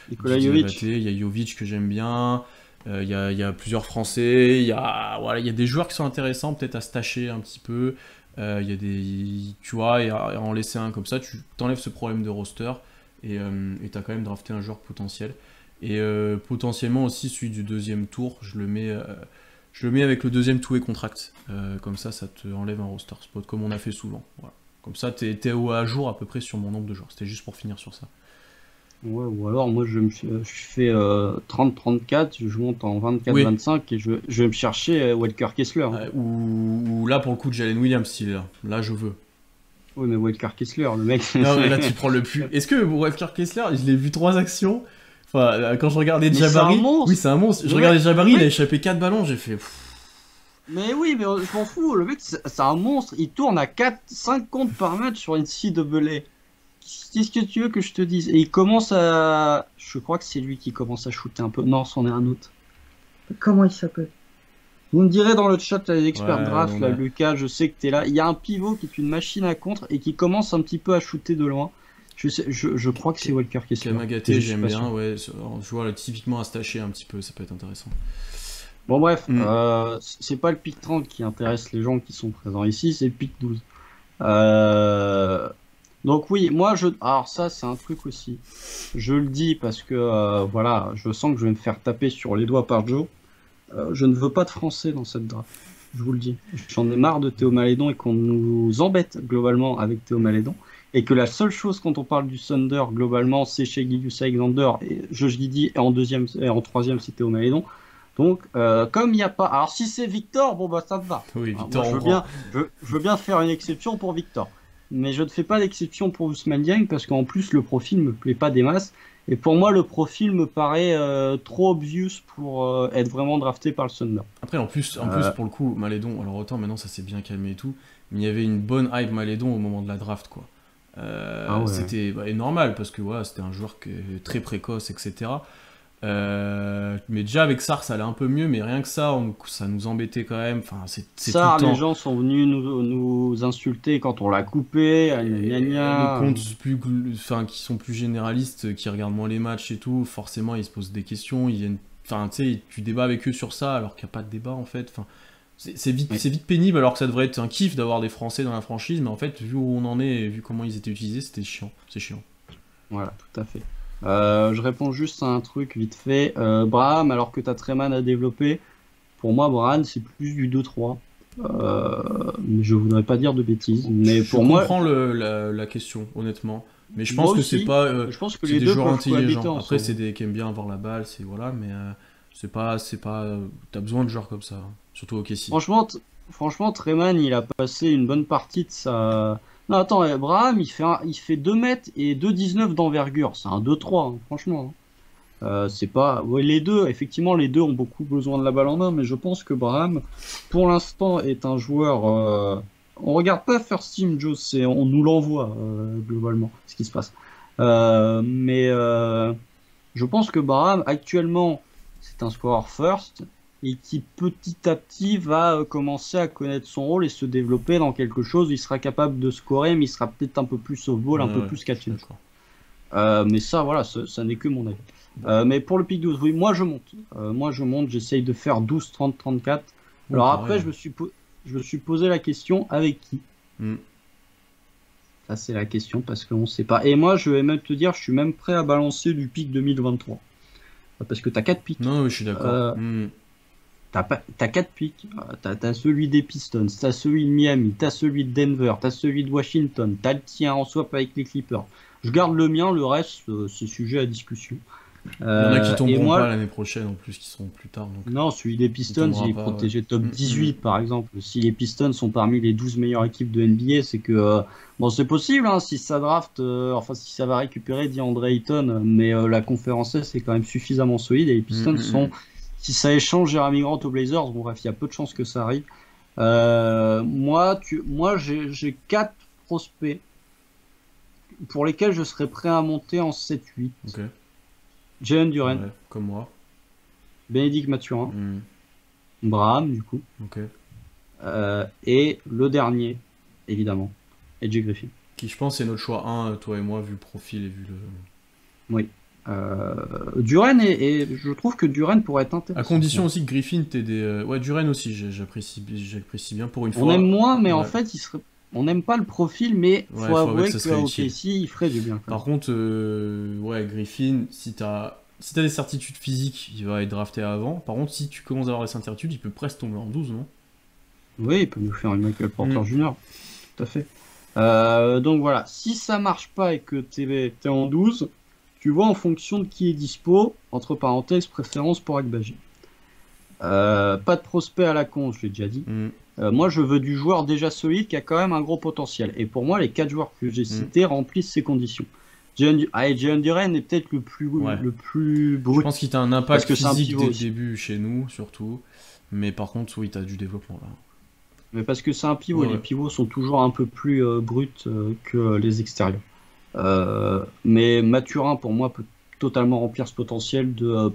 Nikola Jovic. Il y a Jovic que j'aime bien, il y a plusieurs Français, il y a des joueurs qui sont intéressants peut-être à stasher un petit peu, il y a des, tu vois, et en laisser un comme ça, tu t'enlèves ce problème de roster, et t'as quand même drafté un joueur potentiel. Et potentiellement aussi celui du deuxième tour, je le mets avec le deuxième two-way contract. Comme ça te enlève un roster spot, comme on a fait souvent. Voilà. Comme ça, t'es à jour à peu près sur mon nombre de joueurs. C'était juste pour finir sur ça. Ouais, ou alors moi je fais 30-34, je monte en 24-25 et je vais me chercher Walker Kessler. Ou là pour le coup de Jalen Williams, s'il est là. Là je veux. Oui, mais Walker Kessler, le mec. Non, mais là tu prends le plus. Est-ce que Walker Kessler, je l'ai vu 3 actions. Enfin, quand je regardais Jabari. Oui, c'est un monstre. Je regardais Jabari, il a échappé 4 ballons, j'ai fait. Mais oui, mais je m'en fous, le mec c'est un monstre, il tourne à 4-5 comptes par match sur une NCAA. Qu'est-ce que tu veux que je te dise? Et il commence à... Je crois que c'est lui qui commence à shooter un peu. Non, c'en est un autre. Comment il s'appelle? Vous me direz dans le chat, les experts draft, là, Lucas, je sais que t'es là. Il y a un pivot qui est une machine à contre et qui commence un petit peu à shooter de loin. Je crois que c'est Walker Kessler. Kamagaté, j'aime bien, ouais. Je vois là, typiquement à se tâcher un petit peu, ça peut être intéressant. Bon bref, c'est pas le pick 30 qui intéresse les gens qui sont présents ici, c'est le pick 12. Donc oui, moi alors ça c'est un truc aussi. Je le dis parce que voilà, je sens que je vais me faire taper sur les doigts par Joe. Je ne veux pas de Français dans cette draft. Je vous le dis. J'en ai marre de Théo Malédon et qu'on nous embête globalement avec Théo Malédon. Et que la seule chose quand on parle du Thunder globalement, c'est chez Gilius Alexander et Josh Giddey et en troisième c'est Théo Malédon. Donc, comme il n'y a pas... Alors, si c'est Victor, bon, bah, ça me va. Oui, Victor, moi, je veux bien faire une exception pour Victor. Mais je ne fais pas d'exception pour Ousmane Dieng, parce qu'en plus, le profil me plaît pas des masses. Et pour moi, le profil me paraît trop obvious pour être vraiment drafté par le Thunder. Après, en plus, pour le coup, Malédon, alors autant maintenant, ça s'est bien calmé et tout, mais il y avait une bonne hype Malédon au moment de la draft, quoi. C'était normal, parce que c'était un joueur très précoce, etc. Mais déjà avec Sarr ça allait un peu mieux, mais rien que ça, ça nous embêtait quand même. Enfin, c'est Sarr, tout le temps. Les gens sont venus nous insulter quand on l'a coupé. Les comptes qui sont plus généralistes, qui regardent moins les matchs et tout, forcément ils se posent des questions. Ils viennent, enfin, tu sais, tu débats avec eux sur ça alors qu'il n'y a pas de débat en fait. Enfin, c'est vite pénible alors que ça devrait être un kiff d'avoir des Français dans la franchise, mais en fait, vu où on en est et vu comment ils étaient utilisés, c'était chiant. C'est chiant. Voilà, tout à fait. Je réponds juste à un truc vite fait. Braham, alors que t'as Treman à développer, pour moi, Braham, c'est plus du 2-3. Mais je voudrais pas dire de bêtises. Mais pour moi, je comprends la question, honnêtement. Mais je pense que c'est pas. Je pense que c'est les des deux joueurs intelligents. Après, ensemble. c'est des qui aiment bien avoir la balle, c'est voilà, mais c'est pas. T'as besoin de joueurs comme ça, surtout au KC. Franchement, Treman, il a passé une bonne partie de sa. Non, attends, Braham, il fait 2 mètres et 2,19 d'envergure. C'est un 2-3, hein, franchement. C'est pas. Ouais, les deux ont beaucoup besoin de la balle en main, mais je pense que Braham, pour l'instant, est un joueur. On regarde pas First Team, Joe, on nous l'envoie, globalement, ce qui se passe. Mais je pense que Braham, actuellement, c'est un scorer first. Et qui petit à petit va commencer à connaître son rôle et se développer dans quelque chose. Il sera capable de scorer, mais il sera peut-être un peu plus off-ball, un peu plus catch. Mais ça, voilà, ça n'est que mon avis. Mais pour le pick 12, oui, moi je monte. J'essaye de faire 12, 30, 34. Alors après, je me suis posé la question, avec qui Ça, c'est la question, parce qu'on ne sait pas. Et moi, je vais même te dire, je suis même prêt à balancer du pick 2023. Parce que tu as 4 picks. Non, oui, je suis d'accord. T'as 4 picks, t'as celui des Pistons, t'as celui de Miami, t'as celui de Denver, t'as celui de Washington, t'as le tien en swap avec les Clippers. Je garde le mien, le reste, c'est sujet à discussion. Il y en a qui tomberont pas l'année prochaine en plus, qui seront plus tard. Donc... Non, celui des Pistons, il est protégé top 18 par exemple. Si les Pistons sont parmi les 12 meilleures équipes de NBA, c'est que... bon, c'est possible, hein, si ça draft, si ça va récupérer DeAndre Ayton, mais la conférence S est quand même suffisamment solide et les Pistons sont... Si ça échange Jeremy Grant aux Blazers, bon bref, il y a peu de chances que ça arrive. Moi, j'ai 4 prospects pour lesquels je serais prêt à monter en 7-8. Okay. Jalen Duren. Ouais, comme moi. Bénédicte Mathurin. Braham, du coup. Okay. Et le dernier, évidemment, AJ Griffin. Qui, je pense, est notre choix 1, toi et moi, vu le profil et vu le... Oui. Duren et je trouve que Duren pourrait être intéressant. À condition aussi que Griffin t'ait des... Ouais, Duren aussi, j'apprécie bien pour une fois. On aime moins, mais en fait, On n'aime pas le profil, mais Ouais, faut faut avouer que avouer ça que serait utile. OKC, il ferait du bien, quand même. Par contre, ouais, Griffin, si t'as des certitudes physiques, il va être drafté avant. Par contre, si tu commences à avoir des certitudes, il peut presque tomber en 12, non? Oui, il peut nous faire une Michael Porter Mm. Jr., tout à fait. Donc voilà, si ça marche pas et que t'es en 12, tu vois en fonction de qui est dispo, entre parenthèses, préférence pour Agbaji. Pas de prospect à la con, je l'ai déjà dit. Mm. Moi, je veux du joueur déjà solide qui a quand même un gros potentiel. Et pour moi, les 4 joueurs que j'ai Mm. cités remplissent ces conditions. Jalen Duren est peut-être Ouais. le plus Je brut, pense qu'il t'a un parce impact que c'est un physique pivot dès le aussi. début chez nous, surtout. Mais par contre, oui, t'as du développement là. Mais parce que c'est un pivot, Ouais, les ouais. pivots sont toujours un peu plus bruts que les extérieurs. Mais Mathurin, pour moi, peut totalement remplir ce potentiel de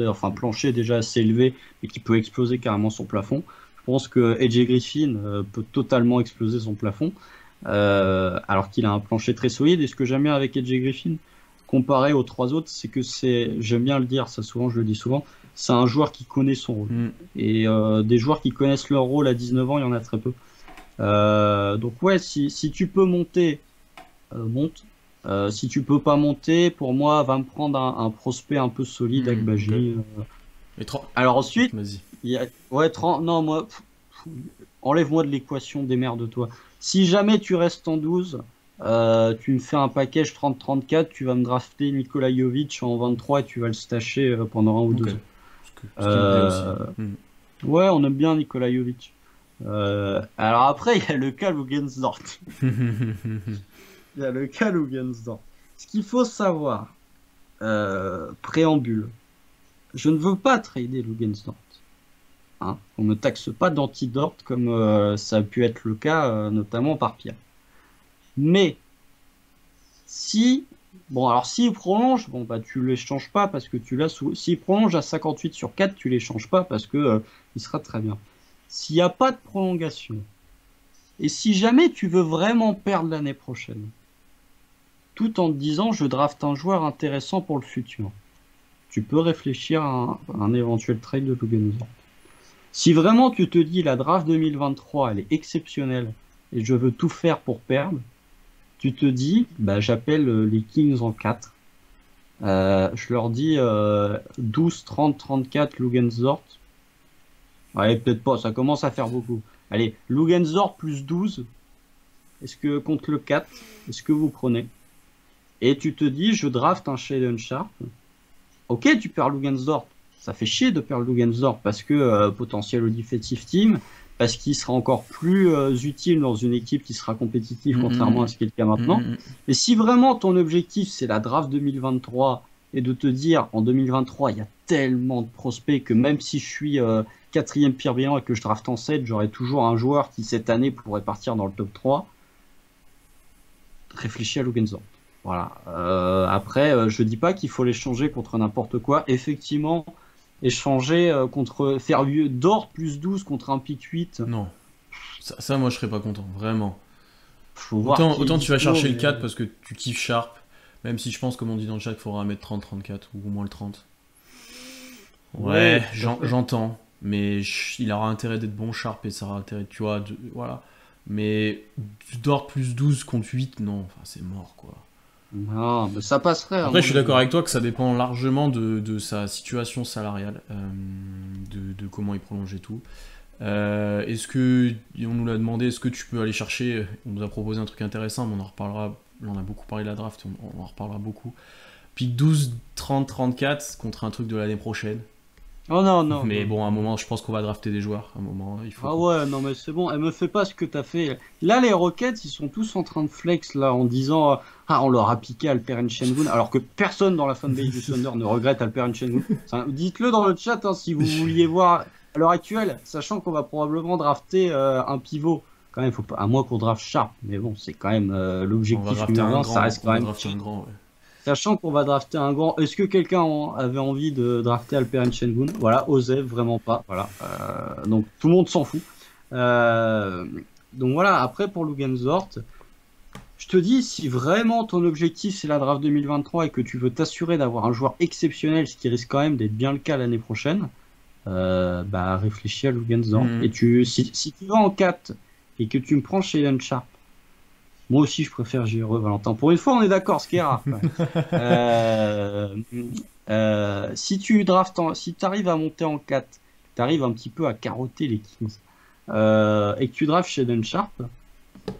enfin plancher déjà assez élevé, mais qui peut exploser carrément son plafond. Je pense que AJ Griffin peut totalement exploser son plafond, alors qu'il a un plancher très solide. Et ce que j'aime bien avec AJ Griffin, comparé aux trois autres, c'est que j'aime bien le dire, ça souvent, je le dis souvent, c'est un joueur qui connaît son rôle. Mm. Et des joueurs qui connaissent leur rôle à 19 ans, il y en a très peu. Donc ouais, si tu peux monter, monte. Si tu peux pas monter, pour moi, va me prendre un prospect un peu solide, Ok. Agbaji. Et Alors ensuite, Vas-y. ouais, 30, non, moi, enlève-moi de l'équation, démerde-toi. Si jamais tu restes en 12, tu me fais un package 30-34, tu vas me drafter Nikola Jovic en 23 et tu vas le stacher pendant 1 ou 2 Ok. ans. Ce qui me plaît aussi. Euh, Mm. ouais, on aime bien Nikola Jovic. Alors après, il y a le cas Lugensdort. Il y a le cas Lugensdort. Ce qu'il faut savoir, préambule, je ne veux pas trader Lugensdort. Hein. On ne taxe pas d'antidort comme ça a pu être le cas, notamment par Pierre. Mais si, bon, alors s'il prolonge, bon, bah, tu l'échanges pas parce que tu l'as sous. S'il prolonge à 58 sur 4, tu l'échanges pas parce que il sera très bien. S'il n'y a pas de prolongation, et si jamais tu veux vraiment perdre l'année prochaine, tout en te disant je draft un joueur intéressant pour le futur, tu peux réfléchir à un éventuel trade de Lugensdort. Si vraiment tu te dis la draft 2023 elle est exceptionnelle et je veux tout faire pour perdre, tu te dis bah, j'appelle les Kings en 4. Je leur dis 12, 30, 34 Lugensdort. Allez, peut-être pas, ça commence à faire beaucoup. Allez, Lugensdort plus 12. Est-ce que contre le 4, est-ce que vous prenez? Et tu te dis, je draft un Shaedon Sharp. Ok, tu perds Lugensdort. Ça fait chier de perdre Lugensdort parce que potentiel au defensive team, parce qu'il sera encore plus utile dans une équipe qui sera compétitive, contrairement à ce qui est le cas maintenant. Et si vraiment ton objectif c'est la draft 2023 et de te dire en 2023 il y a tellement de prospects que même si je suis quatrième pire bilan et que je draft en 7, j'aurai toujours un joueur qui cette année pourrait partir dans le top 3, réfléchis à Lugensdort. Voilà. Après, je dis pas qu'il faut l'échanger contre n'importe quoi. Effectivement, échanger faire d'or plus 12 contre un pick 8. Non. Ça, moi, je serais pas content, vraiment. Faut voir qui est Autant tu vas dispo, chercher le mais- 4 parce que tu kiffes Sharp, même si je pense, comme on dit dans le chat, qu'il faudra mettre 30-34 ou au moins le 30. Ouais, tout à fait. j'entends, mais il aura intérêt d'être bon Sharp et ça aura intérêt, tu vois, voilà. Mais d'or plus 12 contre 8, non, enfin, c'est mort, quoi. Non, mais ça passerait. à Après, mon je suis avis. d'accord avec toi que ça dépend largement de sa situation salariale, de comment il prolonge et tout. Est-ce que, on nous l'a demandé, est-ce que tu peux aller chercher, on nous a proposé un truc intéressant, mais on en reparlera, là on a beaucoup parlé de la draft, on en reparlera beaucoup. Pick 12, 30, 34 contre un truc de l'année prochaine. Oh non, non. Mais non. bon, à un moment, je pense qu'on va drafter des joueurs. À un moment, il faut. Ah ouais, non mais c'est bon, elle me fait pas ce que t'as fait. Là, les Rockets, ils sont tous en train de flex là en disant ah on leur a piqué Alperen Şengün, alors que personne dans la fanbase du Thunder ne regrette Alperen Şengün. Dites-le dans le chat hein, si vous vouliez voir à l'heure actuelle, sachant qu'on va probablement drafter un pivot. Quand même, faut pas, à moins qu'on draft Sharp, mais bon, c'est quand même On va l'objectif drafter numéro un 1, grand. ça reste On quand va même. drafter un grand, ouais. Sachant qu'on va drafter un grand. Est-ce que quelqu'un avait envie de drafter Alperen Şengün? Voilà, osait vraiment pas. Voilà. Donc tout le monde s'en fout. Donc voilà, après pour Lugensdort, je te dis, si vraiment ton objectif c'est la draft 2023 et que tu veux t'assurer d'avoir un joueur exceptionnel, ce qui risque quand même d'être bien le cas l'année prochaine, bah réfléchis à Lugensdort. Mhm. Et si tu vas en 4 et que tu me prends Shaedon Sharp, moi aussi je préfère JRE Valentin. Pour une fois, on est d'accord, ce qui est rare. Si tu draftes, si tu arrives à monter en 4, tu arrives un petit peu à carotter les Kings, et que tu draftes Shaedon Sharp,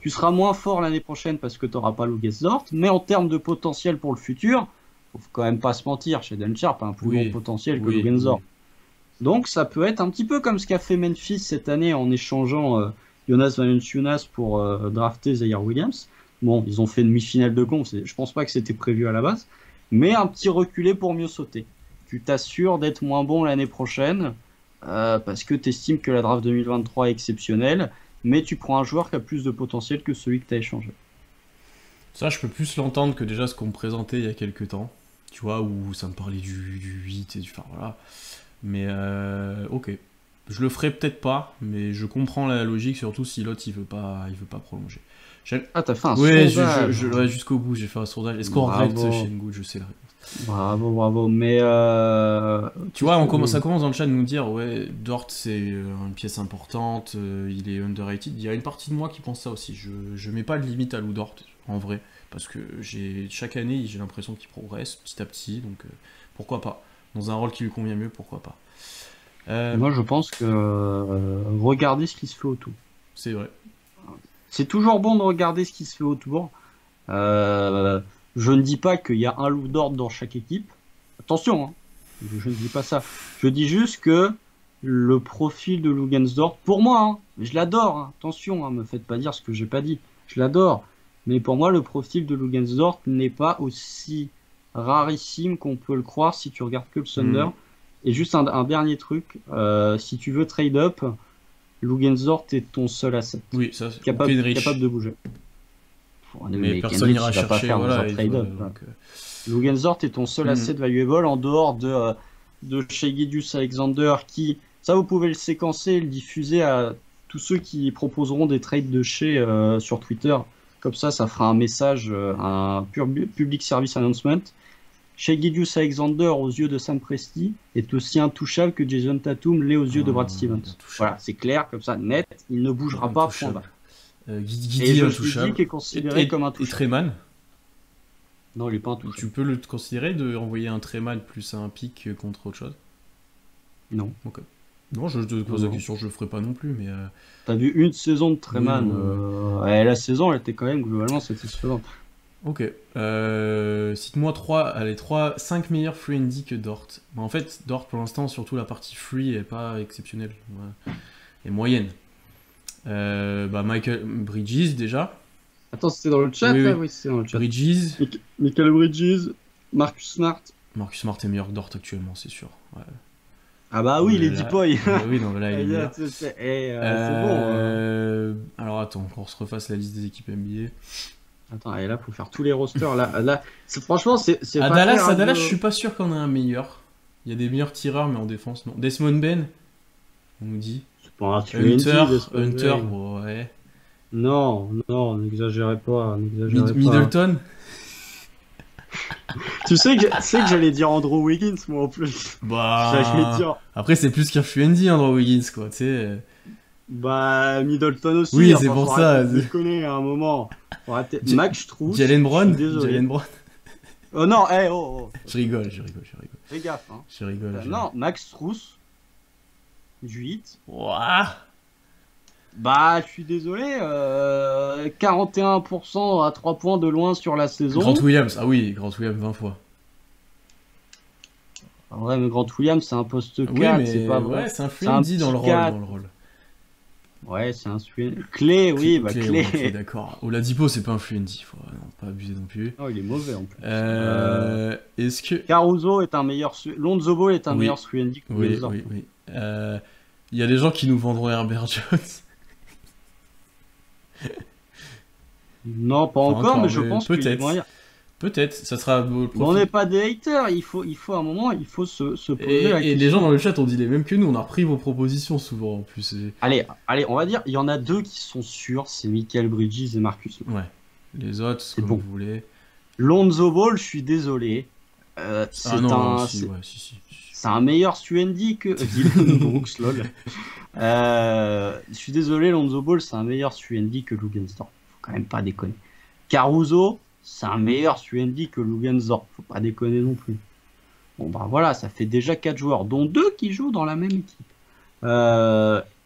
tu seras moins fort l'année prochaine parce que tu n'auras pas Luguentz-Dort, mais en termes de potentiel pour le futur, faut quand même pas se mentir, Shaedon Sharp a un plus grand potentiel que Luguentz-Dort. Donc ça peut être un petit peu comme ce qu'a fait Memphis cette année en échangeant Jonas Valanciunas pour drafter Zaire Williams. Bon, ils ont fait une demi-finale de conf, je pense pas que c'était prévu à la base, mais un petit reculé pour mieux sauter. Tu t'assures d'être moins bon l'année prochaine parce que tu estimes que la draft 2023 est exceptionnelle, mais tu prends un joueur qui a plus de potentiel que celui que tu as échangé. Ça, je peux plus l'entendre que déjà ce qu'on me présentait il y a quelques temps, tu vois, où ça me parlait du 8 et du... Enfin, voilà. Mais ok. Je le ferai peut-être pas, mais je comprends la logique, surtout si l'autre il veut pas prolonger. Ah, t'as fait un sondage. Ouais, jusqu'au bout, j'ai fait un sondage. Est-ce qu'on regrette Şengün? Je sais la réponse. Bravo, mais tu vois, ça commence dans le chat de nous dire ouais, Dort c'est une pièce importante, il est underrated. Il y a une partie de moi qui pense ça aussi. Je mets pas de limite à Lou Dort en vrai, parce que chaque année j'ai l'impression qu'il progresse petit à petit, donc pourquoi pas. Dans un rôle qui lui convient mieux, pourquoi pas. Moi, je pense que regardez ce qui se fait autour. C'est vrai. C'est toujours bon de regarder ce qui se fait autour. Je ne dis pas qu'il y a un Lou Dort dans chaque équipe. Attention, hein. Je ne dis pas ça. Je dis juste que le profil de Luguentz-Dort, pour moi, hein, je l'adore. Hein. Attention, hein, me faites pas dire ce que j'ai pas dit. Je l'adore. Mais pour moi, le profil de Luguentz-Dort n'est pas aussi rarissime qu'on peut le croire si tu regardes que le Thunder. Et juste un dernier truc, si tu veux trade up, Luguentz-Dort est ton seul asset. Oui, ça c'est capable de bouger. Mais personne n'ira chercher, voilà. Luguentz-Dort est ton seul asset valuable en dehors de Shai Gilgeous-Alexander qui, ça vous pouvez le séquencer et le diffuser à tous ceux qui proposeront des trades de Shai sur Twitter. Comme ça fera un message, un public service announcement. Shai Gilgeous-Alexander aux yeux de Sam Presti est aussi intouchable que Jason Tatum l'est aux yeux de Brad Stevens. Voilà, c'est clair, comme ça, net, il ne bougera pas, point barre. Guidi intouchable. Qui est considéré comme intouchable. Et Treman? Non, il est pas intouchable. Tu peux le considérer de envoyer un Treman plus un pic contre autre chose? Non. Ok. Non, je te pose la question, je le ferai pas non plus, mais... T'as vu une saison de Treman, la saison, elle était quand même globalement satisfaisante. Ok. Cite-moi 5 meilleurs free and D que Dort. En fait, Dort, pour l'instant, surtout la partie free est pas exceptionnelle. Ouais. Et moyenne. Michael Bridges, déjà. Attends, c'était dans le chat? Oui, c'est dans le chat. Bridges. Michael Bridges. Marcus Smart. Marcus Smart est meilleur que Dort actuellement, c'est sûr. Ouais. Ah bah oui, Lady Boy. Oui, non, là, il est meilleur. C'est bon. Alors attends, qu'on se refasse la liste des équipes NBA. Attends, et là, faut faire tous les rosters. Là, franchement, c'est à Dallas, je suis pas sûr qu'on ait un meilleur. Il y a des meilleurs tireurs, mais en défense, non. Desmond Ben, on nous dit. C'est pas un Hunter, ouais. Non, n'exagérez pas. Middleton. Tu sais que j'allais dire Andrew Wiggins, moi, en plus. Après, c'est plus qu'un Fuendi, Andrew Wiggins, quoi, tu sais. Middleton aussi. Oui, c'est pour ça. Je connais à un moment. Max Strus. Jalen Brown. Oh non, Je rigole. Fais gaffe, hein. Je rigole. Non, Max Strus. Du 8. Ouah. Je suis désolé. 41% à 3 points de loin sur la saison. Grant Williams, Grant Williams 20 fois. En vrai, mais Grant Williams, c'est un poste 4, mais c'est pas vrai. Ouais, c'est un Fuendi dans le rôle. Ouais, c'est un Clé, oui, Clé. Okay, d'accord. Oladipo, c'est pas un Fuendi, faut pas abuser non plus. Non, il est mauvais en plus. Est-ce que... Caruso est un meilleur... Lonzo Ball est un meilleur Fuendi que oui. Il y a des gens qui nous vendront Herbert Jones. Non, pas encore, mais je pense peut-être. Peut-être, ça sera... on n'est pas des haters, il faut à un moment, il faut se poser la question. Et les gens dans le chat ont dit les mêmes que nous, on a repris vos propositions souvent en plus. Allez, on va dire, il y en a deux qui sont sûrs, c'est Michael Bridges et Marcus. Ouais, les autres, c'est bon. Vous voulez. Lonzo Ball, je suis désolé. c'est un meilleur Suendi que Dylan Brooks, lol. Je suis désolé, Lonzo Ball, c'est un meilleur Suendi que Lugensdorf. Faut quand même pas déconner. Caruso, c'est un meilleur Suendi que Lugensdorf. Faut pas déconner non plus. Bon, bah voilà, ça fait déjà 4 joueurs, dont 2 qui jouent dans la même équipe.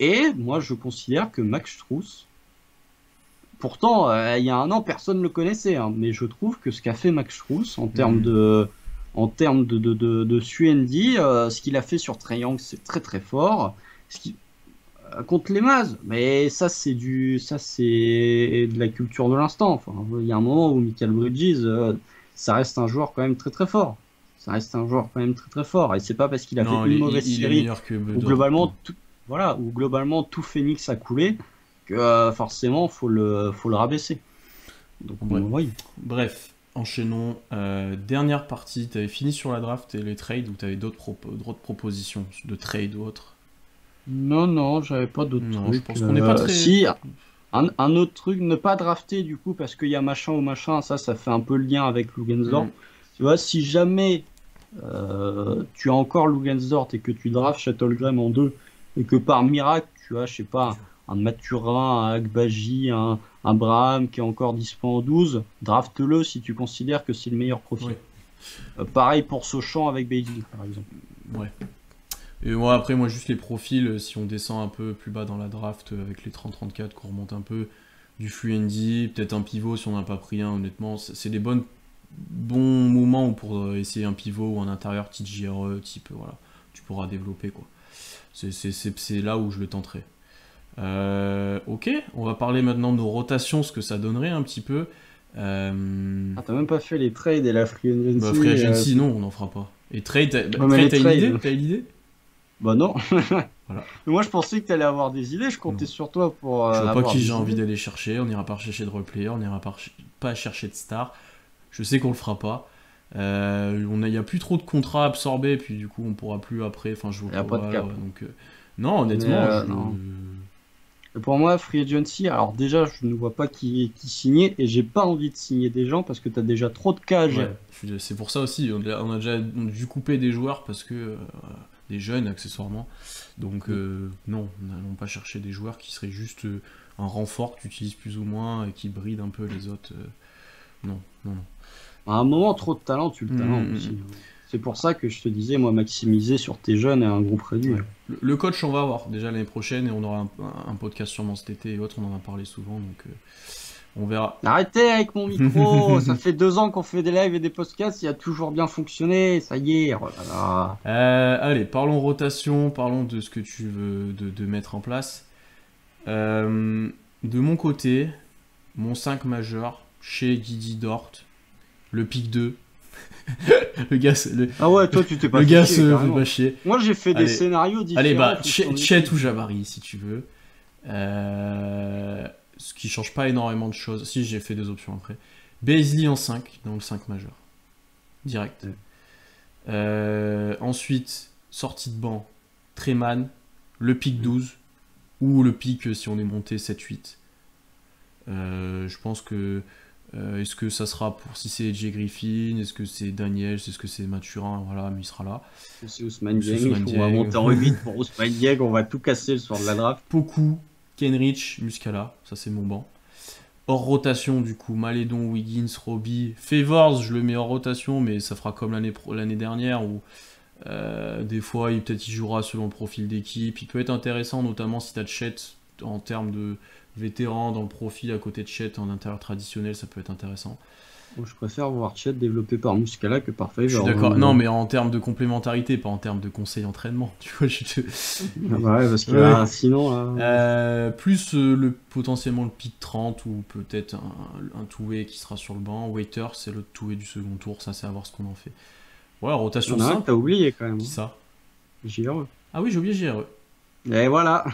Et moi, je considère que Max Strus, pourtant, il y a un an, personne ne le connaissait, hein, mais je trouve que ce qu'a fait Max Strus en termes de Suendi, ce qu'il a fait sur Trae Young, c'est très très fort. Contre les Mavs, mais ça c'est de la culture de l'instant. Enfin, il y a un moment où Michael Bridges, ça reste un joueur quand même très très fort. Ça reste un joueur quand même très très fort. Et c'est pas parce qu'il a fait une mauvaise série où globalement tout Phoenix a coulé que forcément faut le rabaisser. Donc bref, enchaînons. Dernière partie, tu avais fini sur la draft et les trades ou tu avais d'autres propositions de trade ou autre? Non, j'avais pas d'autres trucs. Je pense qu'on n'est pas très... Si, un autre truc, ne pas drafter du coup parce qu'il y a machin ou machin, ça fait un peu le lien avec Lugensdorf. Tu vois, si jamais tu as encore Lugensdorf et que tu drafts Shuttlegram en 2 et que par miracle tu as, je sais pas, un Mathurin, un Agbaji, un Braham qui est encore dispo en 12, draft-le si tu considères que c'est le meilleur profil. Pareil pour Sochan avec Beijing par exemple. Ouais. Et moi, après, juste les profils, si on descend un peu plus bas dans la draft avec les 30-34, qu'on remonte un peu, du Fluendy, peut-être un pivot si on n'a pas pris un, honnêtement, c'est des bons moments pour essayer un pivot ou un intérieur type JRE, type, voilà, tu pourras développer, quoi. C'est là où je le tenterai. Ok, on va parler maintenant de nos rotations, ce que ça donnerait un petit peu. Ah, t'as même pas fait les trades et la free agency. Bah, free agency, non, on n'en fera pas. Et trade, t'as une idée? Bah non. Voilà. Moi je pensais que t'allais avoir des idées, je comptais sur toi pour. Je vois pas qui j'ai envie d'aller chercher, on n'ira pas chercher de replayer, on n'ira pas chercher de stars. Je sais qu'on le fera pas. Il n'y a plus trop de contrats absorbés, puis du coup on pourra plus après. Enfin, je vois pas de cap. Donc, non, honnêtement. Non. Pour moi, Free Agency, alors déjà, je ne vois pas qui signer et j'ai pas envie de signer des gens parce que tu as déjà trop de cas à gérer. Ouais, c'est pour ça aussi, on a déjà dû couper des joueurs parce que des jeunes accessoirement. Donc non, n'allons pas chercher des joueurs qui seraient juste un renfort que tu utilises plus ou moins et qui brident un peu les autres. Non. À un moment, trop de talent, tu le talent aussi. C'est pour ça que je te disais, moi, maximiser sur tes jeunes et un groupe réduit. Ouais. Le coach, on va voir déjà l'année prochaine et on aura un podcast sûrement cet été et autres, on en a parlé souvent, donc on verra. Arrêtez avec mon micro, ça fait 2 ans qu'on fait des lives et des podcasts, il a toujours bien fonctionné, ça y est. Oh là là. Allez, parlons rotation, parlons de ce que tu veux de mettre en place. De mon côté, mon 5 majeur, chez Guidi Dort, le pick 2. Le gars, ah ouais, toi tu t'es pas le gars se fait pas chier. Moi j'ai fait des scénarios différents. Allez, bah, Chet ou Jabari si tu veux. Ce qui change pas énormément de choses. Si, j'ai fait 2 options après. Beasley en 5, dans le 5 majeur. Direct. Ensuite, sortie de banc, Treman, le pick 12, ou le pick si on est monté 7-8. Je pense que est-ce que ça sera pour si c'est Jay Griffin, est-ce que c'est Daniel, est-ce que c'est Mathurin, voilà, mais il sera là. C'est Ousmane Dieng, on va monter en 8 pour Ousmane Dieng, on va tout casser le soir de la draft. Poku, Kenrich, Muscala, ça c'est mon banc. Hors rotation du coup, Malédon, Wiggins, Robbie, Favors, je le mets hors rotation, mais ça fera comme l'année dernière où des fois peut-être il jouera selon le profil d'équipe. Il peut être intéressant notamment si tu as Chet en termes de vétéran dans le profil à côté de Chet en intérieur traditionnel, ça peut être intéressant. Je préfère voir Chet développé par Muscala que par Favors. Je suis d'accord, non mais en termes de complémentarité, pas en termes de conseil entraînement, tu vois. Ouais, parce que sinon... plus potentiellement le pick 30 ou peut-être un two-way qui sera sur le banc. Waiter, c'est le two-way du second tour, ça c'est à voir ce qu'on en fait. Voilà, rotation simple. T'as oublié quand même. Qui ça? JRE. Ah oui, j'ai oublié JRE. Et voilà.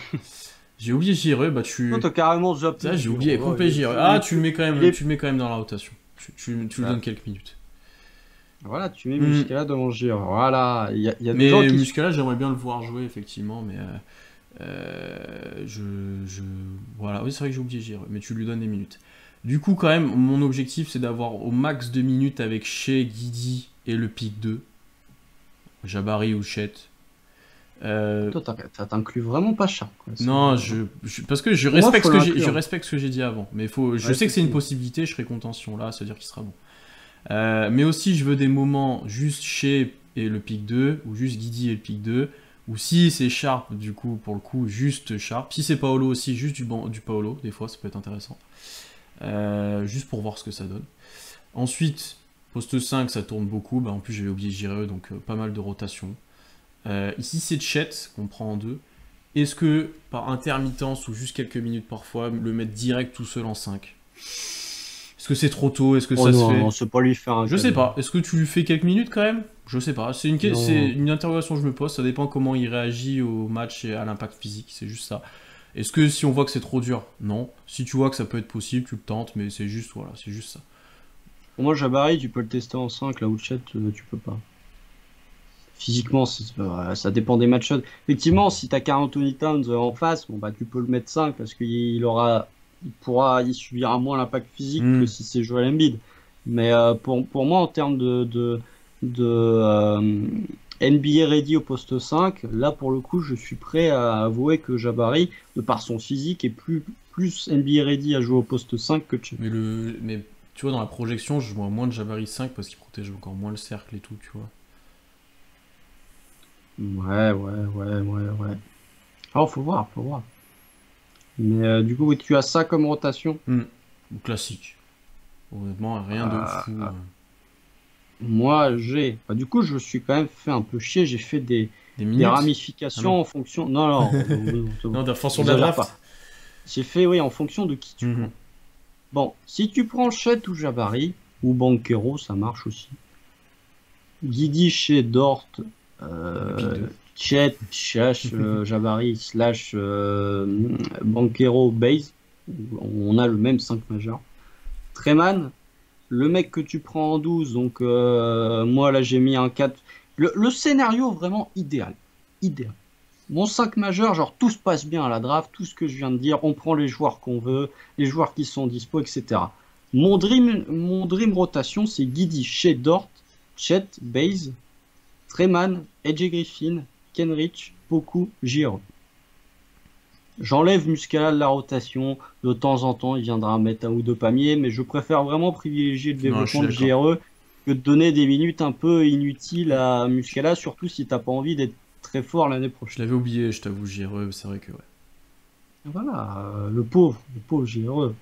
J'ai oublié JRE, bah tu... Non, t'as carrément déjà... Ça, j'ai oublié, complet JRE. Ah, tu le mets quand même dans la rotation. Tu lui donnes quelques minutes. Voilà, tu mets Muscala devant JRE. Voilà, il y a des mais gens qui... Muscala, j'aimerais bien le voir jouer, effectivement, mais... Voilà, oui, c'est vrai que j'ai oublié JRE, mais tu lui donnes des minutes. Du coup, quand même, mon objectif, c'est d'avoir au max 2 minutes avec Shea, Guidi et le pick 2. Jabari ou Chet. Toi, t'inclus vraiment pas Sharp, quoi. Non, parce que je Pour moi, respecte, faut l'inclure. je respecte ce que j'ai dit avant. Mais je Ouais, sais que c'est une effectivement. possibilité, je serai content si on l'a, ça veut dire qu'il sera bon. Mais aussi, je veux des moments juste Shea et le pick 2, ou juste Guidi et le pick 2, ou si c'est Sharp, du coup, pour le coup, juste Sharp. Si c'est Paolo aussi, juste du Paolo, des fois, ça peut être intéressant. Juste pour voir ce que ça donne. Ensuite, poste 5, ça tourne beaucoup. Bah, en plus, j'avais oublié Jireux, donc pas mal de rotation. Ici, c'est Chet qu'on prend en 2. Est-ce que, par intermittence ou juste quelques minutes parfois, le mettre direct tout seul en 5? Est-ce que c'est trop tôt? Est-ce que Oh ça se non, fait? non, c'est pas lui faire un Je sais cadeau. pas. Est-ce que tu lui fais quelques minutes quand même? Je sais pas. C'est Non. une interrogation que je me pose. Ça dépend comment il réagit au match et à l'impact physique. C'est juste ça. Est-ce que si on voit que c'est trop dur? Non. Si tu vois que ça peut être possible, tu le tentes, mais c'est juste, voilà, c'est juste ça. Pour moi, Jabari, tu peux le tester en 5, là où Chet, tu peux pas. Physiquement, ça dépend des matchs. Effectivement, si t'as Karl Anthony Towns en face, bon, bah, tu peux le mettre 5 parce il subira moins l'impact physique que si c'est Joel Embiid. Mais pour moi, en termes de NBA ready au poste 5, là pour le coup, je suis prêt à avouer que Jabari, de par son physique, est plus NBA ready à jouer au poste 5 que Chet. Mais tu vois, dans la projection, je vois moins de Jabari 5 parce qu'il protège encore moins le cercle et tout, tu vois. Ouais. Alors, faut voir. Mais du coup, oui, tu as ça comme rotation. Classique. Honnêtement, rien de fou. Moi, du coup, je me suis quand même fait un peu chier. J'ai fait des minutes? ramifications en fonction. Non. Non, en fonction de la J'exagère draft. pas. J'ai fait, oui, en fonction de qui tu prends. Bon, si tu prends Chet ou Jabari, ou Banchero, ça marche aussi. Guidi chez Dort, Chet, Jabari, / Banchero, Base. On a le même 5 majeur. Treman, le mec que tu prends en 12, donc moi là j'ai mis un 4. Le scénario vraiment idéal. Mon 5 majeur, genre tout se passe bien à la draft, tout ce que je viens de dire, on prend les joueurs qu'on veut, les joueurs qui sont dispo, etc. Mon dream rotation, c'est Guidi, Shea, Dort, Chet, Baze, Treman, AJ Griffin, Kenrich, Poku, J.R. J'enlève Muscala de la rotation, de temps en temps il viendra mettre un ou deux pamiers, mais je préfère vraiment privilégier le développement de J.R. que de donner des minutes un peu inutiles à Muscala, surtout si t'as pas envie d'être très fort l'année prochaine. Je l'avais oublié, je t'avoue, Jireux, c'est vrai que ouais. Voilà, le pauvre J.R.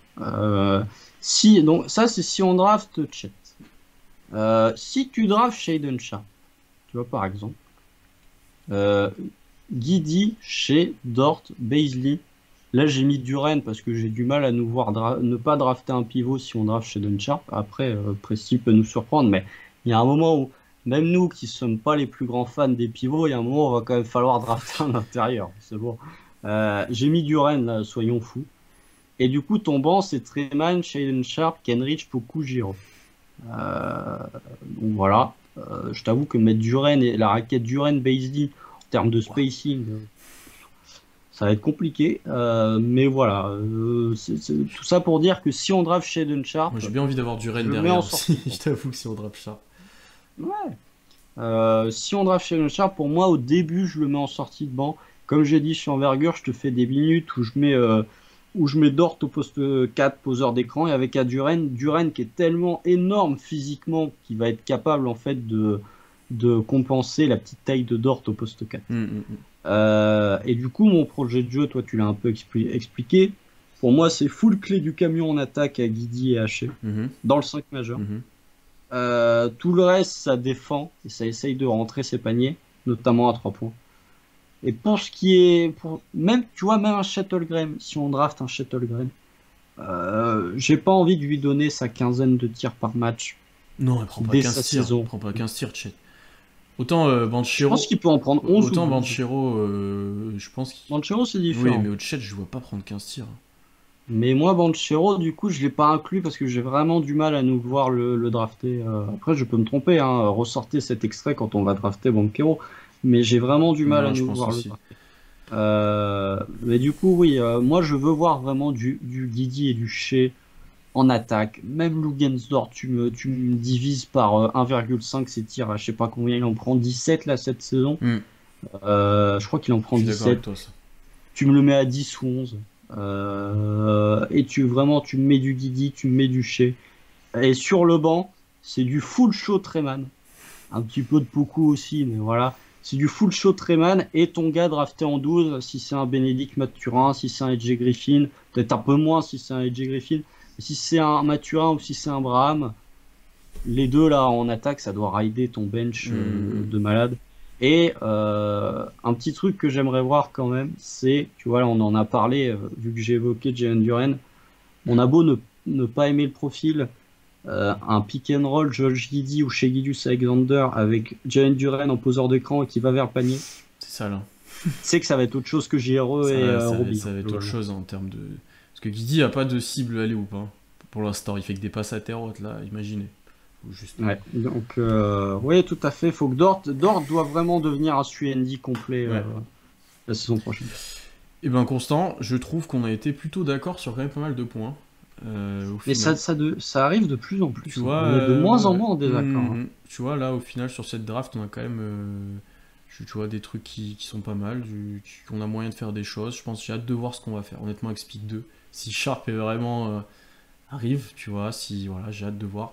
Donc ça c'est si on draft Chet. Si tu drafts Shaedon Sharpe, tu vois par exemple, Guidi, Shea, Dort, Bazley. Là j'ai mis Duren parce que j'ai du mal à nous voir ne pas drafter un pivot si on draft Shaedon Sharpe. Après, Presti peut nous surprendre, mais il y a un moment où même nous qui sommes pas les plus grands fans des pivots, il y a un moment où il va quand même falloir drafter un intérieur. C'est bon. J'ai mis Duren là, soyons fous. Et du coup ton banc c'est Treman, Shaedon Sharpe, Kenrich, Poku, Giro. Donc voilà. Je t'avoue que mettre Duren et la raquette Duren Bazley en termes de spacing, ça va être compliqué. Mais voilà. Tout ça pour dire que si on draft Shaedon Sharpe, moi j'ai bien envie d'avoir Duren je derrière mets en aussi. Je t'avoue que si on draft Sharpe. Ouais. Si on draft Shaedon Sharpe, pour moi au début je le mets en sortie de banc. Comme j'ai dit, je suis envergure, je te fais des minutes où je mets Dort au poste 4, poseur d'écran, et avec Duren qui est tellement énorme physiquement qu'il va être capable en fait de compenser la petite taille de Dort au poste 4. Et du coup, mon projet de jeu, toi tu l'as un peu expliqué, pour moi c'est full clé du camion en attaque à Guidi et Haché, dans le 5 majeur. Tout le reste, ça défend et ça essaye de rentrer ses paniers, notamment à 3 points. Et pour ce qui est, même un Shuttlegram, si on draft un Shuttlegram, j'ai pas envie de lui donner sa quinzaine de tirs par match. Non, elle prend pas 15 tirs. Elle prend pas 15 tirs, Chet. Autant Banchero. Je pense qu'il peut en prendre 11. Autant Banchero, je pense qu'il. Banchero, c'est différent. Oui, mais au Chet, je vois pas prendre 15 tirs. Mais moi, Banchero, du coup, je l'ai pas inclus parce que j'ai vraiment du mal à nous voir le drafter. Après, je peux me tromper, hein. Ressortez cet extrait quand on va drafter Banchero. Mais j'ai vraiment du mal à nous voir le drafter. Mais du coup, oui, moi, je veux voir vraiment du Guidi et du Shea en attaque. Même Lugensdorf, tu me divises par 1,5 ses tirs, là, je sais pas combien il en prend, 17 là cette saison. Je crois qu'il en Je prend suis d'accord avec 17. toi, ça. Tu me le mets à 10 ou 11. Et tu me mets du Guidi, tu me mets du Shea. Et sur le banc, c'est du full show Treman. Un petit peu de Poku aussi, mais voilà. C'est du full show Treman et ton gars drafté en 12, si c'est un Bénédicte Mathurin, si c'est un AJ Griffin, peut-être un peu moins si c'est un AJ Griffin, mais si c'est un Mathurin ou si c'est un Braham, les deux là en attaque, ça doit rider ton bench de malade. Et un petit truc que j'aimerais voir quand même, c'est, tu vois, là, on en a parlé, vu que j'ai évoqué Jalen Duren, on a beau ne pas aimer le profil, un pick and roll Josh Giddey ou chez Gilgeous Alexander avec Jalen Duren en poseur d'écran et qui va vers le panier, C'est ça, là. c'est que ça va être autre chose que JRE et Roby. Ça va être autre chose en termes de... Parce que Guidi a pas de cible aller ou pas. Pour l'instant, il fait que des passes à terre haute, là, imaginez. Juste... Ouais, donc oui, tout à fait. Faut que Dort doit vraiment devenir un SUND complet la saison prochaine. Et ben Constant, je trouve qu'on a été plutôt d'accord sur quand même pas mal de points. Mais ça arrive de plus en plus. Tu vois, on est de moins en moins en désaccord. Tu vois, là, au final, sur cette draft, on a quand même tu vois, des trucs qui sont pas mal. On a moyen de faire des choses. Je pense j'ai hâte de voir ce qu'on va faire. Honnêtement, avec Speed 2, si Sharp est vraiment arrive, tu vois, si voilà, j'ai hâte de voir.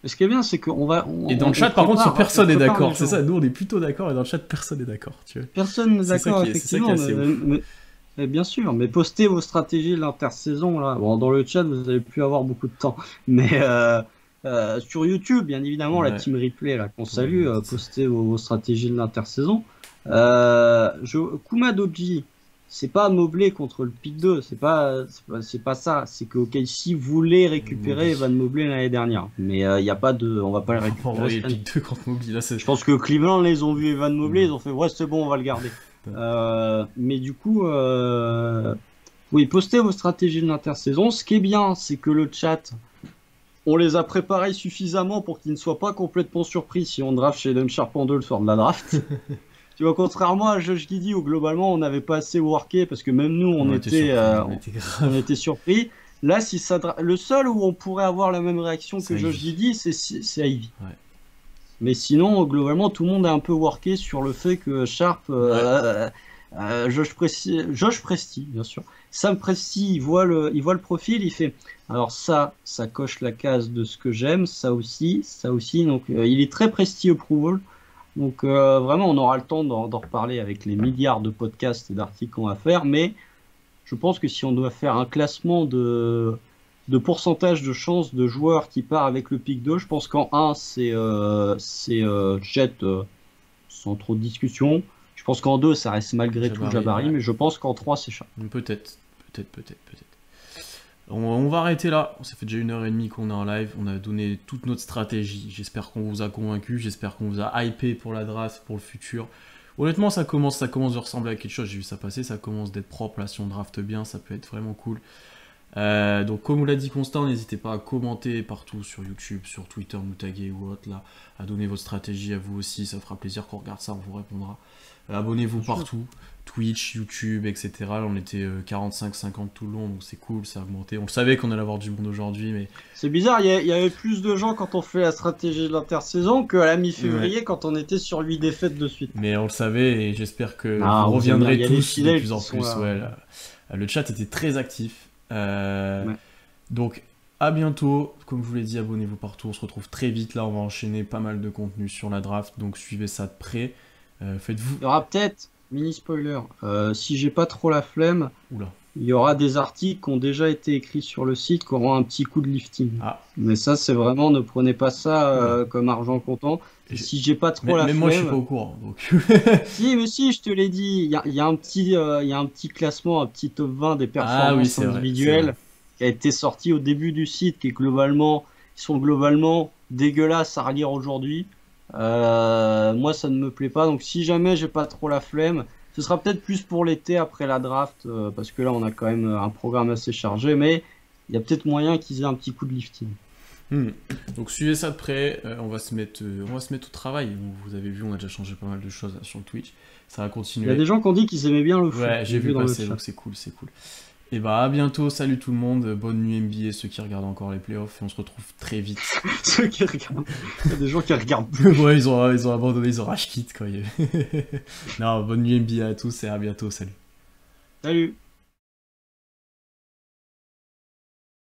Mais ce qui est bien, c'est qu'on va. Et dans le chat, par contre, personne n'est d'accord. C'est ça, nous, on est plutôt d'accord, et dans le chat, personne n'est d'accord. Tu vois. Personne n'est d'accord, effectivement. Mais bien sûr, mais postez vos stratégies de l'intersaison là. Bon, dans le chat, vous allez plus avoir beaucoup de temps, mais sur YouTube, bien évidemment, la team replay là qu'on salue, postez vos stratégies de l'intersaison. Kuma Doji, c'est pas Mobley contre le pick 2, c'est pas ça. C'est que OKC voulait récupérer Evan Mobley l'année dernière, mais il y a pas de, on va pas le récupérer. Le pick 2 contre Mobley, là, je pense que Cleveland les ont vu Evan Mobley, ils ont fait ouais c'est bon, on va le garder. Mais du coup, oui, postez vos stratégies de l'intersaison. Ce qui est bien, c'est que le chat, on les a préparés suffisamment pour qu'ils ne soient pas complètement surpris si on draft chez Don Sharp en 2 le soir de la draft. Tu vois, contrairement à Josh Giddey où globalement on n'avait pas assez worké parce que même nous on était surpris. Là, si le seul où on pourrait avoir la même réaction que Josh Giddey, c'est Ivy. Ouais. Mais sinon, globalement, tout le monde a un peu worké sur le fait que Sharp, Josh Presti, bien sûr. Sam Presti, il voit le profil, il fait. Alors ça coche la case de ce que j'aime, ça aussi. Donc, il est très Presti approval. Donc, vraiment, on aura le temps d'en reparler avec les milliards de podcasts et d'articles qu'on va faire. Mais je pense que si on doit faire un classement de pourcentage de chance de joueurs qui part avec le pick 2, je pense qu'en 1 c'est Jet sans trop de discussion. Je pense qu'en 2 ça reste malgré tout Jabari, mais je pense qu'en 3 c'est Sharp. Peut-être. On va arrêter là, ça fait déjà 1h30 qu'on est en live, on a donné toute notre stratégie, j'espère qu'on vous a convaincu, j'espère qu'on vous a hypé pour la draft, pour le futur. Honnêtement ça commence de ressembler à quelque chose, j'ai vu ça passer, ça commence d'être propre là, si on draft bien, ça peut être vraiment cool. Donc comme vous l'a dit Constant, n'hésitez pas à commenter partout sur YouTube, sur Twitter, nous taguer ou autre là, à donner votre stratégie à vous aussi, ça fera plaisir qu'on regarde ça, on vous répondra. Abonnez-vous partout, Twitch, YouTube, etc. Là on était 45-50 tout le long, donc c'est cool, ça a augmenté. On le savait qu'on allait avoir du monde aujourd'hui, mais... C'est bizarre, il y avait plus de gens quand on fait la stratégie de l'intersaison qu'à la mi-février quand on était sur 8 défaites de suite. Mais on le savait et j'espère que vous reviendrez tous de plus en plus. Le chat était très actif. Donc à bientôt, comme je vous l'ai dit, abonnez-vous partout, on se retrouve très vite, là on va enchaîner pas mal de contenu sur la draft, donc suivez ça de près, faites-vous... Il y aura peut-être, mini spoiler, si j'ai pas trop la flemme, il y aura des articles qui ont déjà été écrits sur le site qui auront un petit coup de lifting. Mais ça c'est vraiment, ne prenez pas ça comme argent comptant. Si j'ai pas trop la flemme... Même moi je suis pas au courant. Donc... si, je te l'ai dit, il y a un petit classement, un petit top 20 des performances individuelles qui a été sorti au début du site, qui est sont globalement dégueulasses à relire aujourd'hui. Moi ça ne me plaît pas, donc si jamais j'ai pas trop la flemme, ce sera peut-être plus pour l'été après la draft, parce que là on a quand même un programme assez chargé, mais il y a peut-être moyen qu'ils aient un petit coup de lifting. Donc suivez ça de près, on va se mettre au travail. Vous avez vu, on a déjà changé pas mal de choses sur le Twitch. Ça va continuer. Il y a des gens qui ont dit qu'ils aimaient bien le foot. Ouais, j'ai vu passer, donc c'est cool. Et bah à bientôt, salut tout le monde, bonne nuit NBA, ceux qui regardent encore les playoffs, et on se retrouve très vite. Ceux qui regardent. Il y a des gens qui regardent. Ouais, ils ont abandonné, ils ont rage quit quoi. Non, bonne nuit NBA à tous et à bientôt, salut. Salut.